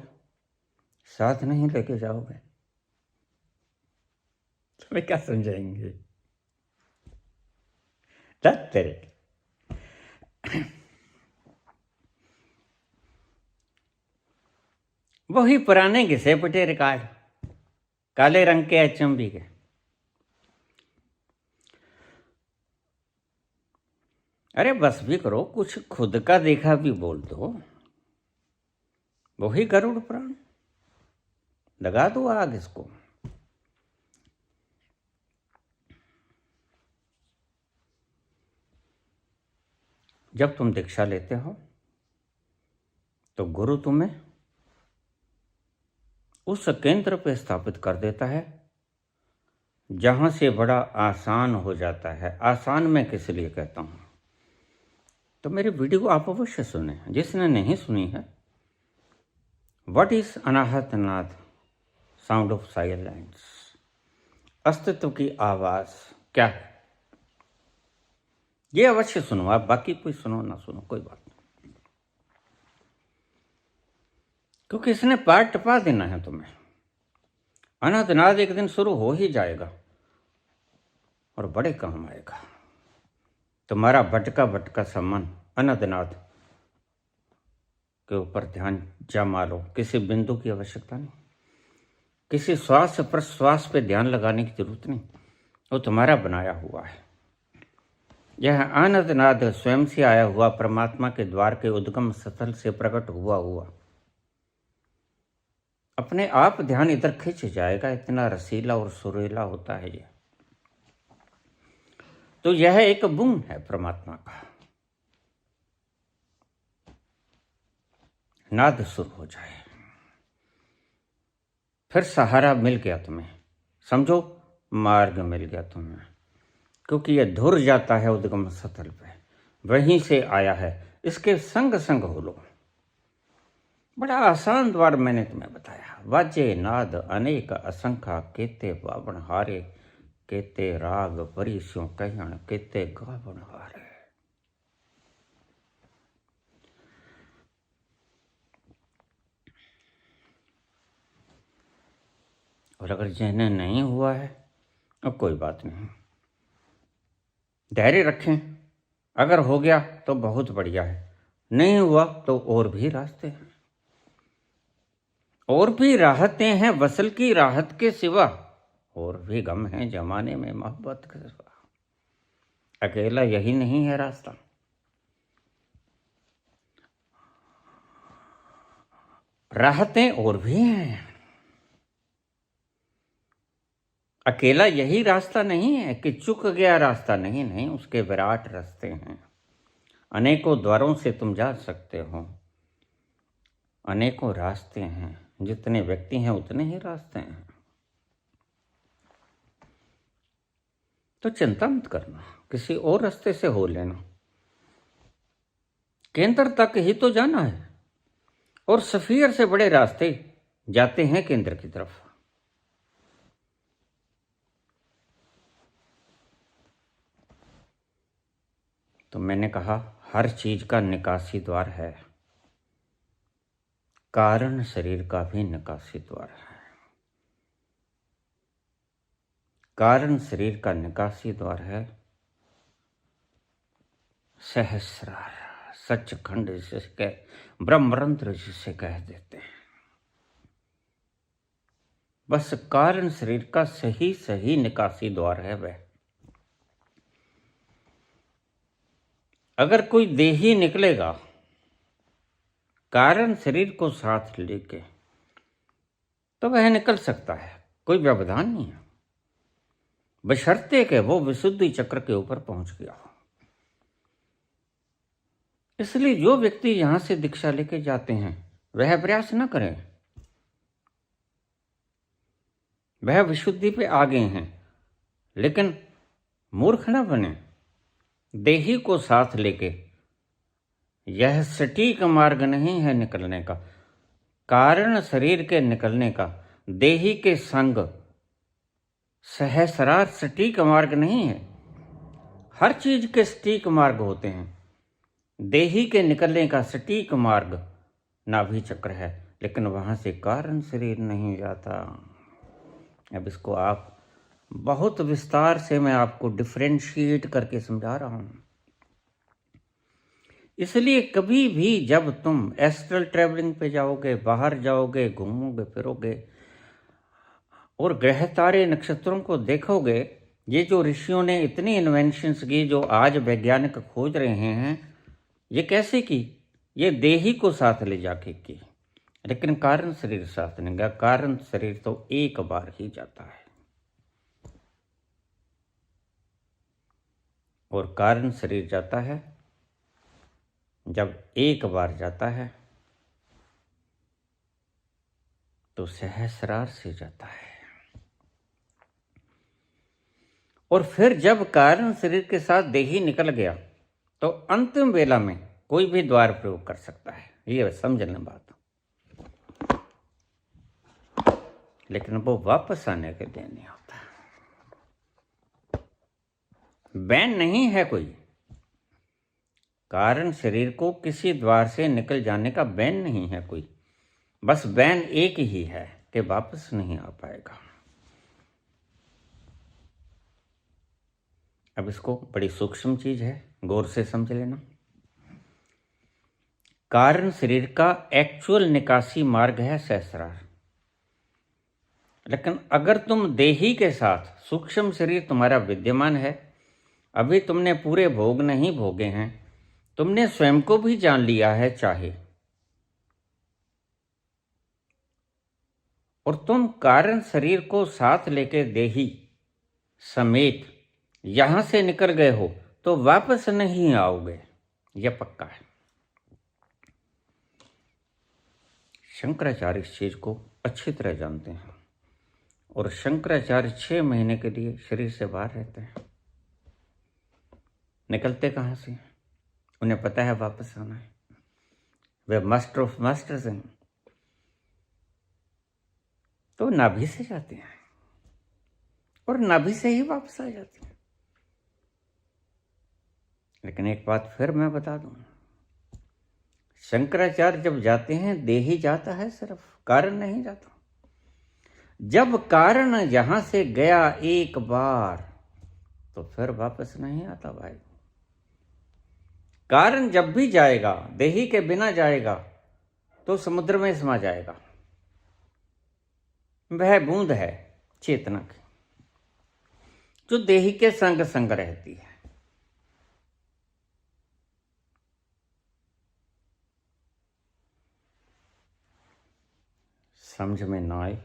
साथ नहीं लेके जाओगे। तुम्हें क्या समझाएंगे? तेरे वही पुराने घिसे पिटे रिकॉर्ड, काले रंग के HMV के। अरे बस भी करो, कुछ खुद का देखा भी बोल दो। वही गरुड़ पुराण, लगा दो आग इसको। जब तुम दीक्षा लेते हो तो गुरु तुम्हें उस केंद्र पे स्थापित कर देता है जहां से बड़ा आसान हो जाता है। आसान मैं किस लिए कहता हूं, तो मेरी वीडियो आप अवश्य सुने। जिसने नहीं सुनी है, व्हाट इज अनाहत नाद, साउंड ऑफ साइलेंस, अस्तित्व की आवाज क्या है, ये अवश्य सुनो आप। बाकी कोई सुनो ना सुनो कोई बात नहीं, क्योंकि इसने पार टपा देना है तुम्हें। अनाहत नाद एक दिन शुरू हो ही जाएगा और बड़े काम आएगा। तुम्हारा भटका भटका सा मन अनंतनाथ के ऊपर ध्यान जमा लो। किसी बिंदु की आवश्यकता नहीं, किसी श्वास प्रश्वास पे ध्यान लगाने की जरूरत नहीं, वो तुम्हारा बनाया हुआ है। यह अनंतनाद स्वयं से आया हुआ परमात्मा के द्वार के उद्गम स्थल से प्रकट हुआ अपने आप ध्यान इधर खिंच जाएगा। इतना रसीला और सुरीला होता है ये। तो यह एक बुंग है परमात्मा का। नाद शुरू हो जाए, फिर सहारा मिल गया तुम्हें। समझो मार्ग मिल गया तुम्हें, क्योंकि यह धुर जाता है उद्गम स्थल पे, वहीं से आया है। इसके संग संग हो लो। बड़ा आसान द्वार मैंने तुम्हें बताया। वाजे नाद अनेक असंख्या, केते बावण हारे, केते राग परिस्यों कहण, केते गावण हारे। और अगर जिन्हें नहीं हुआ है तो कोई बात नहीं, धैर्य रखें। अगर हो गया तो बहुत बढ़िया है, नहीं हुआ तो और भी रास्ते हैं, और भी राहतें हैं वसल की राहत के सिवा, और भी गम हैं जमाने में मोहब्बत के सिवा। अकेला यही नहीं है रास्ता, राहतें और भी हैं। अकेला यही रास्ता नहीं है कि चुक गया रास्ता, नहीं नहीं, उसके विराट रास्ते हैं। अनेकों द्वारों से तुम जा सकते हो, अनेकों रास्ते हैं, जितने व्यक्ति हैं उतने ही रास्ते हैं। तो चिंता मत करना, किसी और रास्ते से हो लेना, केंद्र तक ही तो जाना है, और सफीर से बड़े रास्ते जाते हैं केंद्र की तरफ। तो मैंने कहा हर चीज का निकासी द्वार है, कारण शरीर का भी निकासी द्वार है। कारण शरीर का निकासी द्वार है सहस्रार, सचखंड जिसे कह, ब्रह्मरंध्र जिसे कह देते हैं। बस कारण शरीर का सही सही निकासी द्वार है वह। अगर कोई देही निकलेगा कारण शरीर को साथ लेके तो वह निकल सकता है, कोई व्यवधान नहीं है, बशर्ते कि वो विशुद्धि चक्र के ऊपर पहुंच गया हो। इसलिए जो व्यक्ति यहां से दीक्षा लेके जाते हैं वह प्रयास न करें, वह विशुद्धि पे आ गए हैं, लेकिन मूर्ख न बने। देही को साथ लेके, यह सटीक मार्ग नहीं है निकलने का, कारण शरीर के निकलने का। देही के संग सहस्रार सटीक मार्ग नहीं है, हर चीज के सटीक मार्ग होते हैं। देही के निकलने का सटीक मार्ग नाभि चक्र है, लेकिन वहां से कारण शरीर नहीं जाता। अब इसको आप बहुत विस्तार से मैं आपको डिफरेंशिएट करके समझा रहा हूं। इसलिए कभी भी जब तुम एस्ट्रल ट्रैवलिंग पे जाओगे, बाहर जाओगे, घूमोगे फिरोगे और ग्रह तारे नक्षत्रों को देखोगे, ये जो ऋषियों ने इतनी इन्वेंशंस की जो आज वैज्ञानिक खोज रहे हैं, ये कैसे की? ये देही को साथ ले जाके की, लेकिन कारण शरीर साथ नहीं गया। कारण शरीर तो एक बार ही जाता है, और कारण शरीर जाता है जब एक बार जाता है तो सहस्रार से जाता है, और फिर जब कारण शरीर के साथ देही निकल गया तो अंतिम वेला में कोई भी द्वार प्रयोग कर सकता है। ये समझना बात, लेकिन वो वापस आने के लिए नहीं होता। बैन नहीं है कोई, कारण शरीर को किसी द्वार से निकल जाने का बैन नहीं है कोई, बस बैन एक ही है कि वापस नहीं आ पाएगा। अब इसको बड़ी सूक्ष्म चीज है, गौर से समझ लेना। कारण शरीर का एक्चुअल निकासी मार्ग है सहस्रार, लेकिन अगर तुम देही के साथ, सूक्ष्म शरीर तुम्हारा विद्यमान है, अभी तुमने पूरे भोग नहीं भोगे हैं, तुमने स्वयं को भी जान लिया है चाहे, और तुम कारण शरीर को साथ लेके देही समेत यहां से निकल गए हो तो वापस नहीं आओगे, यह पक्का है। शंकराचार्य इस चीज को अच्छी तरह जानते हैं, और शंकराचार्य 6 महीने के लिए शरीर से बाहर रहते हैं। निकलते कहां से? उन्हें पता है वापस आना है, वे मास्टर ऑफ मास्टर्स हैं, तो नाभि से जाते हैं और नाभि से ही वापस आ जाते हैं। लेकिन एक बात फिर मैं बता दूं, शंकराचार्य जब जाते हैं देही जाता है, सिर्फ कारण नहीं जाता। जब कारण यहां से गया एक बार तो फिर वापस नहीं आता भाई। कारण जब भी जाएगा, देही के बिना जाएगा तो समुद्र में समा जाएगा। वह बूंद है चेतना की जो देही के संग संग रहती है। समझ में ना आए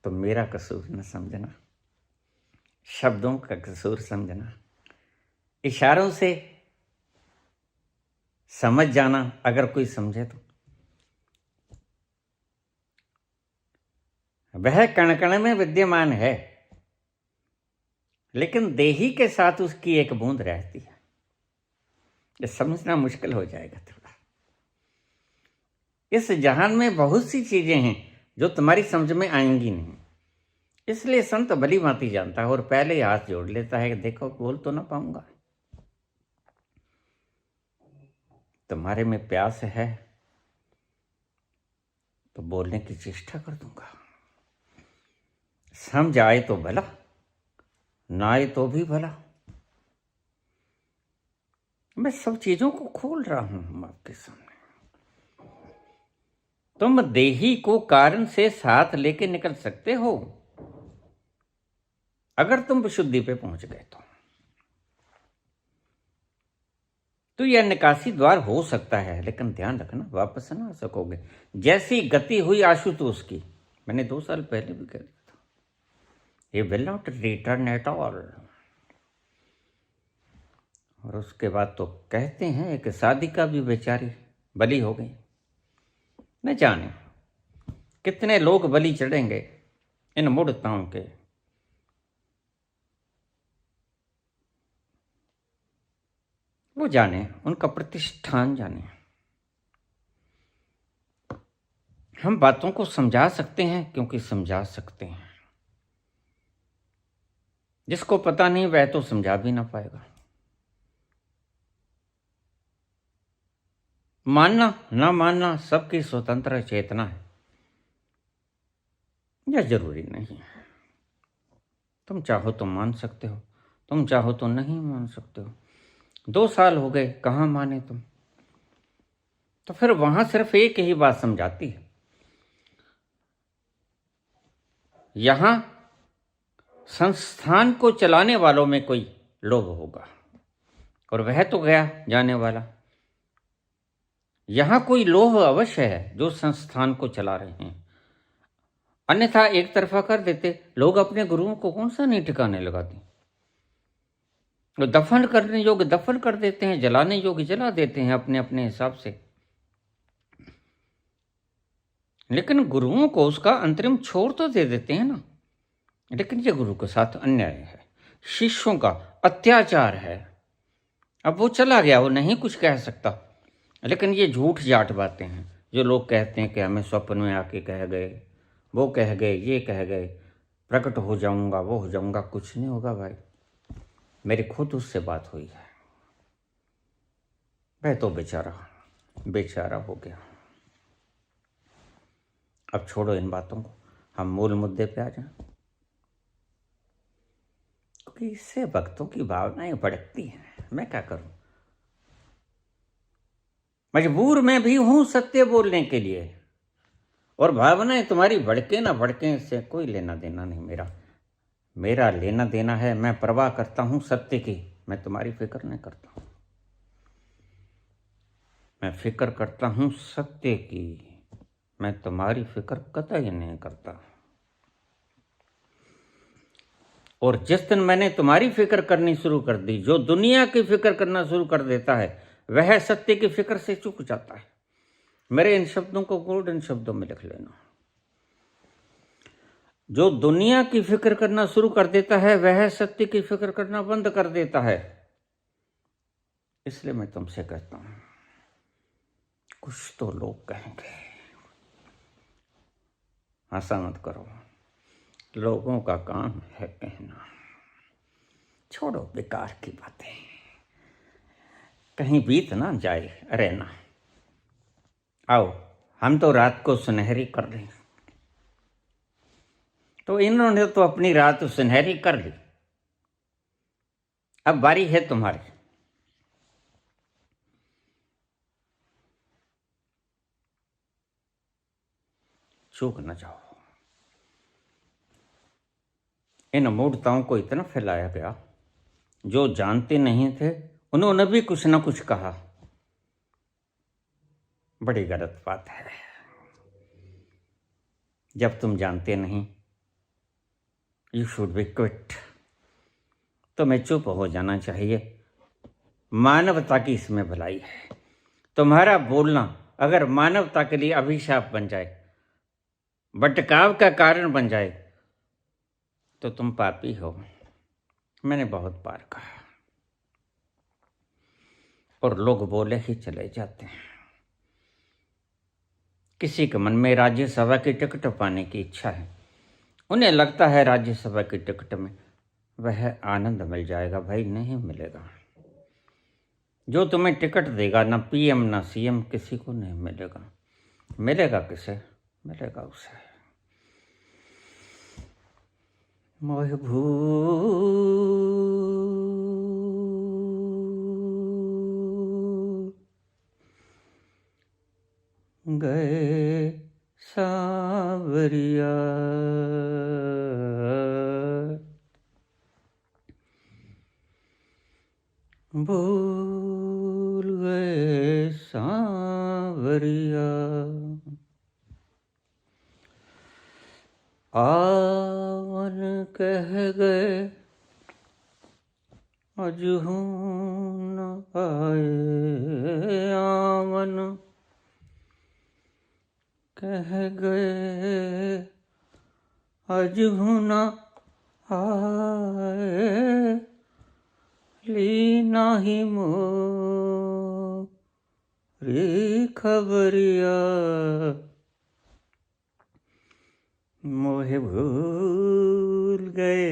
तो मेरा कसूर न समझना, शब्दों का कसूर समझना, इशारों से समझ जाना अगर कोई समझे तो। वह कण कण में विद्यमान है, लेकिन देही के साथ उसकी एक बूंद रहती है। ये समझना मुश्किल हो जाएगा थोड़ा। इस जहान में बहुत सी चीजें हैं जो तुम्हारी समझ में आएंगी नहीं, इसलिए संत भली भांति जानता है और पहले ही हाथ जोड़ लेता है कि देखो बोल तो ना पाऊंगा, तुम्हारे में प्यास है तो बोलने की चेष्टा कर दूंगा। समझ आए तो भला, ना आए तो भी भला। मैं सब चीजों को खोल रहा हूं आपके सामने। तुम देही को कारण से साथ लेके निकल सकते हो अगर तुम विशुद्धि पे पहुंच गए तो यह निकासी द्वार हो सकता है, लेकिन ध्यान रखना वापस ना आ सकोगे। जैसी गति हुई आशुतोष की, मैंने 2 साल पहले भी कह दिया था, ये will not return at all. और उसके बाद तो कहते हैं एक साधिका भी बेचारी बलि हो गई। न जाने कितने लोग बलि चढ़ेंगे इन मूढ़ताओं के। वो जाने, उनका प्रतिष्ठान जाने। हम बातों को समझा सकते हैं क्योंकि समझा सकते हैं। जिसको पता नहीं वह तो समझा भी ना पाएगा। मानना ना मानना सबकी स्वतंत्र चेतना है, यह जरूरी नहीं है। तुम चाहो तो मान सकते हो, तुम चाहो तो नहीं मान सकते हो। 2 साल हो गए, कहाँ माने तुम? तो फिर वहां सिर्फ एक ही बात समझाती है। यहां संस्थान को चलाने वालों में कोई लोभ होगा और वह तो गया जाने वाला। यहां कोई लोभ अवश्य है जो संस्थान को चला रहे हैं, अन्यथा एक तरफा कर देते। लोग अपने गुरुओं को कौन सा नहीं ठिकाने लगाते। दफन करने योग्य दफन कर देते हैं, जलाने योग्य जला देते हैं अपने अपने हिसाब से, लेकिन गुरुओं को उसका अंतरिम छोर तो दे देते हैं ना। लेकिन ये गुरु के साथ अन्याय है, शिष्यों का अत्याचार है। अब वो चला गया, वो नहीं कुछ कह सकता, लेकिन ये झूठ जाट बातें हैं जो लोग कहते हैं कि हमें स्वप्न में आके कह गए, वो कह गए, ये कह गए, प्रकट हो जाऊंगा, वो हो जाऊंगा। कुछ नहीं होगा भाई, मेरी खुद उससे बात हुई है। वह तो बेचारा हो गया। अब छोड़ो इन बातों को, हम मूल मुद्दे पे आ जाएं, क्योंकि इससे भक्तों की भावनाएं भड़कती हैं। मैं क्या करूं, मजबूर मैं भी हूं सत्य बोलने के लिए, और भावनाएं तुम्हारी भड़के ना भड़के इससे कोई लेना देना नहीं। मेरा लेना देना है, मैं परवाह करता हूं सत्य की, मैं तुम्हारी फिक्र नहीं करता हूं। मैं फिक्र करता हूं सत्य की, मैं तुम्हारी फिक्र कतई नहीं करता। और जिस दिन मैंने तुम्हारी फिक्र करनी शुरू कर दी, जो दुनिया की फिक्र करना शुरू कर देता है वह सत्य की फिक्र से चूक जाता है। मेरे इन शब्दों को गोल्डन शब्दों में लिख लेना। जो दुनिया की फिक्र करना शुरू कर देता है वह सत्य की फिक्र करना बंद कर देता है। इसलिए मैं तुमसे कहता हूं, कुछ तो लोग कहेंगे, हंसा मत करो, लोगों का काम है कहना। छोड़ो बेकार की बातें, कहीं बीत ना जाए रहना। आओ, हम तो रात को सुनहरी कर रहे हैं। तो इन्होंने तो अपनी रात सुनहरी कर ली, अब बारी है तुम्हारी। चूक न जाओ। इन मूर्ताओं को इतना फैलाया गया, जो जानते नहीं थे उन्होंने भी कुछ न कुछ कहा। बड़ी गलत बात है। जब तुम जानते नहीं, यू शुड बी क्विट। तुम्हें चुप हो जाना चाहिए। मानवता की इसमें भलाई है। तुम्हारा बोलना अगर मानवता के लिए अभिशाप बन जाए, भटकाव का कारण बन जाए, तो तुम पापी हो। मैंने बहुत बार कहा, और लोग बोले ही चले जाते हैं। किसी के मन में राज्यसभा की टिकट पाने की इच्छा है, उन्हें लगता है राज्यसभा की टिकट में वह आनंद मिल जाएगा। भाई नहीं मिलेगा। जो तुम्हें टिकट देगा, ना पीएम ना सीएम, किसी को नहीं मिलेगा। मिलेगा किसे? मिलेगा उसे मोह भूल गए सावरिया, भूल गए सावरिया। आवन कह गए अजहू न आए, आवन कह गए अजहू न आए, ली नाही मोरी खबरिया। मोहे भूल गए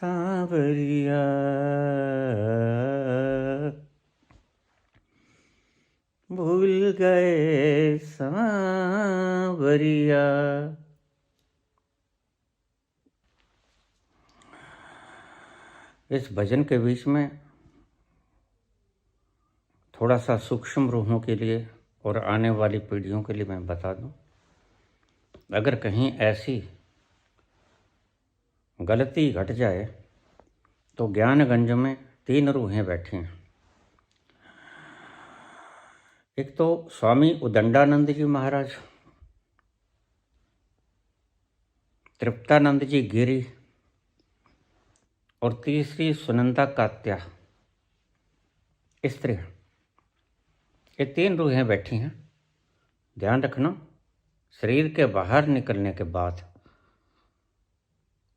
सावरिया, भूल गए सावरिया। इस भजन के बीच में थोड़ा सा सूक्ष्म रूहों के लिए और आने वाली पीढ़ियों के लिए मैं बता दूं, अगर कहीं ऐसी गलती घट जाए तो ज्ञानगंज में 3 रूहें बैठी हैं। एक तो स्वामी उदंडानंद जी महाराज, तृप्तानंद जी गिरी, और तीसरी सुनंदा कात्या स्त्री। ये 3 रूहें बैठी हैं। ध्यान रखना, शरीर के बाहर निकलने के बाद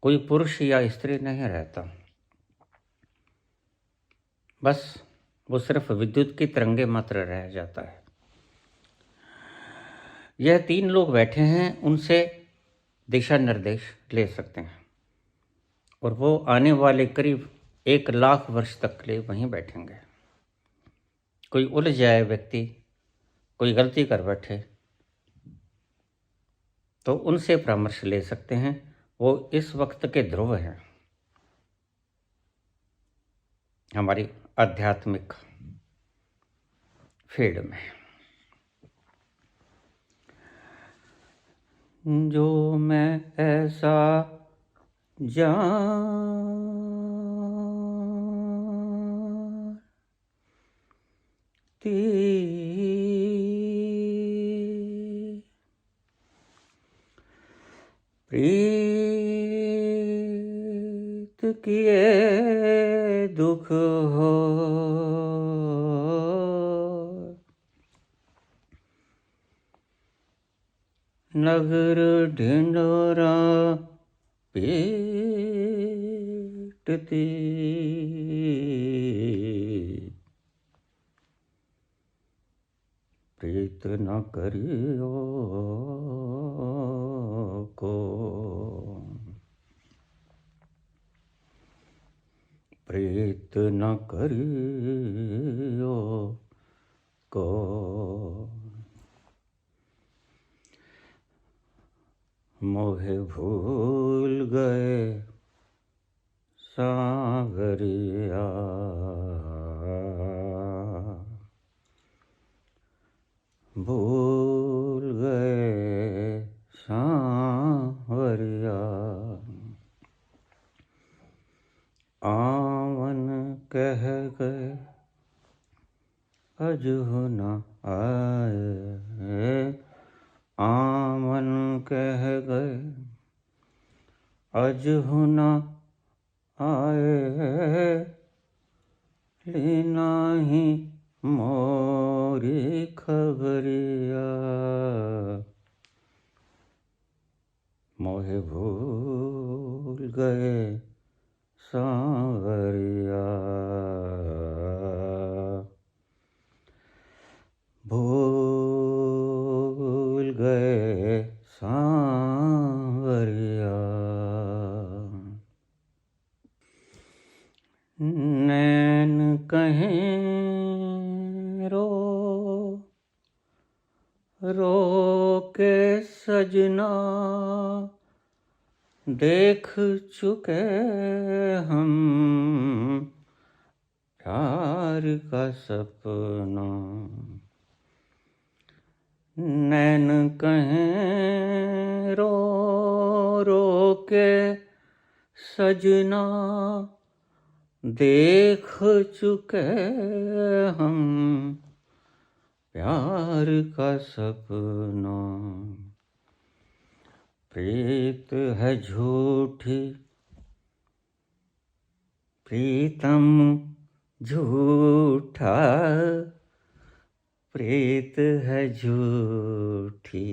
कोई पुरुष या स्त्री नहीं रहता, बस वो सिर्फ विद्युत की तरंगे मात्र रह जाता है। यह 3 लोग बैठे हैं, उनसे दिशा निर्देश ले सकते हैं, और वो आने वाले करीब 1 लाख वर्ष तक के लिए वहीं बैठेंगे। कोई उलझ जाए व्यक्ति, कोई गलती कर बैठे, तो उनसे परामर्श ले सकते हैं। वो इस वक्त के ध्रुव हैं हमारी आध्यात्मिक फील्ड में। जो मैं ऐसा जानती, प्रीत किए दुख हो, नगर ढिंढोरा पीटती, प्रीत न करियो को, प्रीत न करियो को। मोहे भूल गए सांवरिया, भूल गए सांवरिया। आवन कह गए अजहु न आए, आवन कह गए अजहु न आए, लेना ही मोरी खबरिया। मोहे भूल गए सांवरिया, भूल गए सांवरिया। नैन कहीं रो रो के सजना, देख चुके हम प्यार का सपना। नैन कहीं रो रो के सजना, देख चुके हम प्यार का सपना। प्रीत है झूठी प्रीतम झूठा, प्रीत है झूठी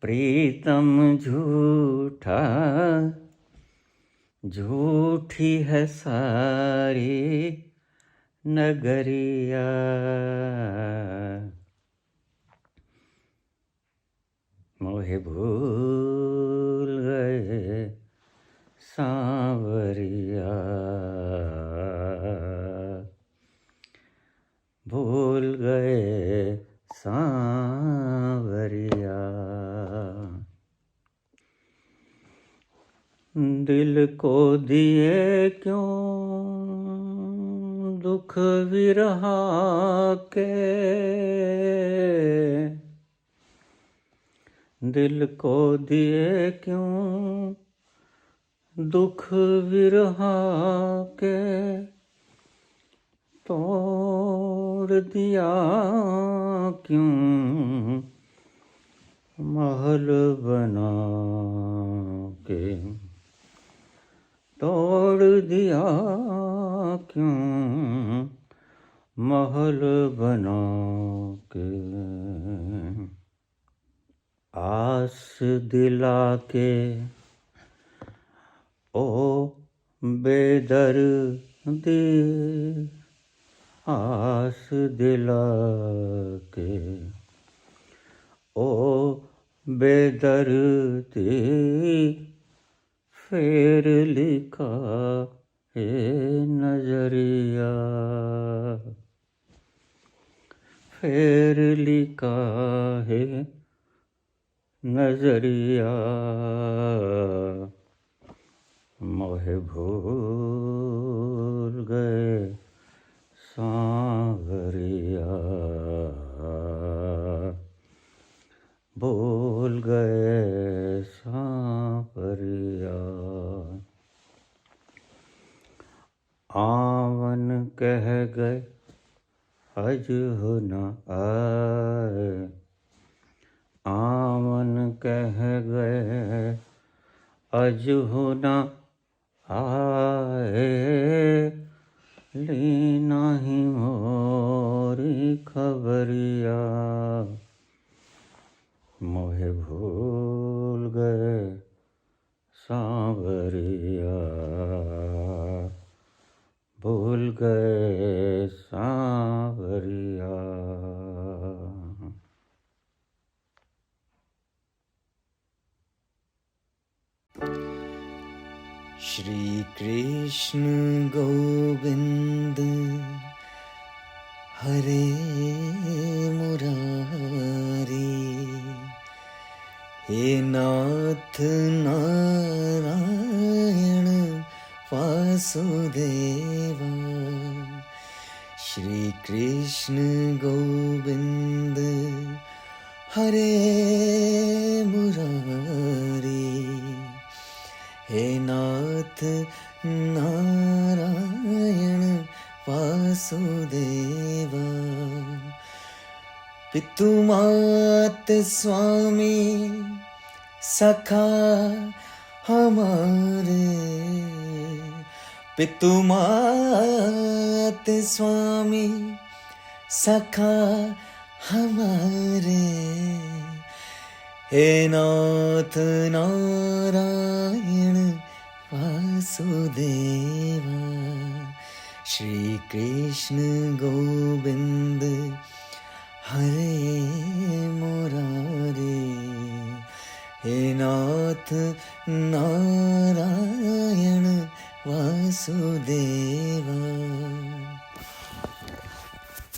प्रीतम झूठा, झूठी है सारी नगरिया। मोहे भूल गए सांवरिया, भूल गए सांवरिया। दिल को दिए क्यों दुख विरहा के, दिल को दिए क्यों दुख विरहा के, तोड़ दिया क्यों महल बना के, तोड़ दिया क्यों महल बना के। आस दिला के ओ बेदर्दी, आस दिला के ओ बेदर्दी, फेर लिखा है नजरिया, फेर लिखा है नजरिया। मोहे भूल गए सांवरिया, भूल गए सांवरिया। आवन कह गए अजहु न आए, आवन कह गए अजहु न आए, लेना ही मोरी खबरिया। मोहे भूल गए सांवरिया, भूल गए सांवरिया। श्री कृष्ण गोविंद हरे मुरारी, हे नाथ नारायण वासुदेवा। श्री कृष्ण गोविंद हरे मुरारी। हे नाथ नारायण वासुदेवा। पितु मात स्वामी सखा हमारे। पितु मात स्वामी सखा हमारे। हे नाथ नारायण वासुदेवा। श्री कृष्ण गोविंद हरे मुरारी। हे नाथ नारायण वासुदेवा।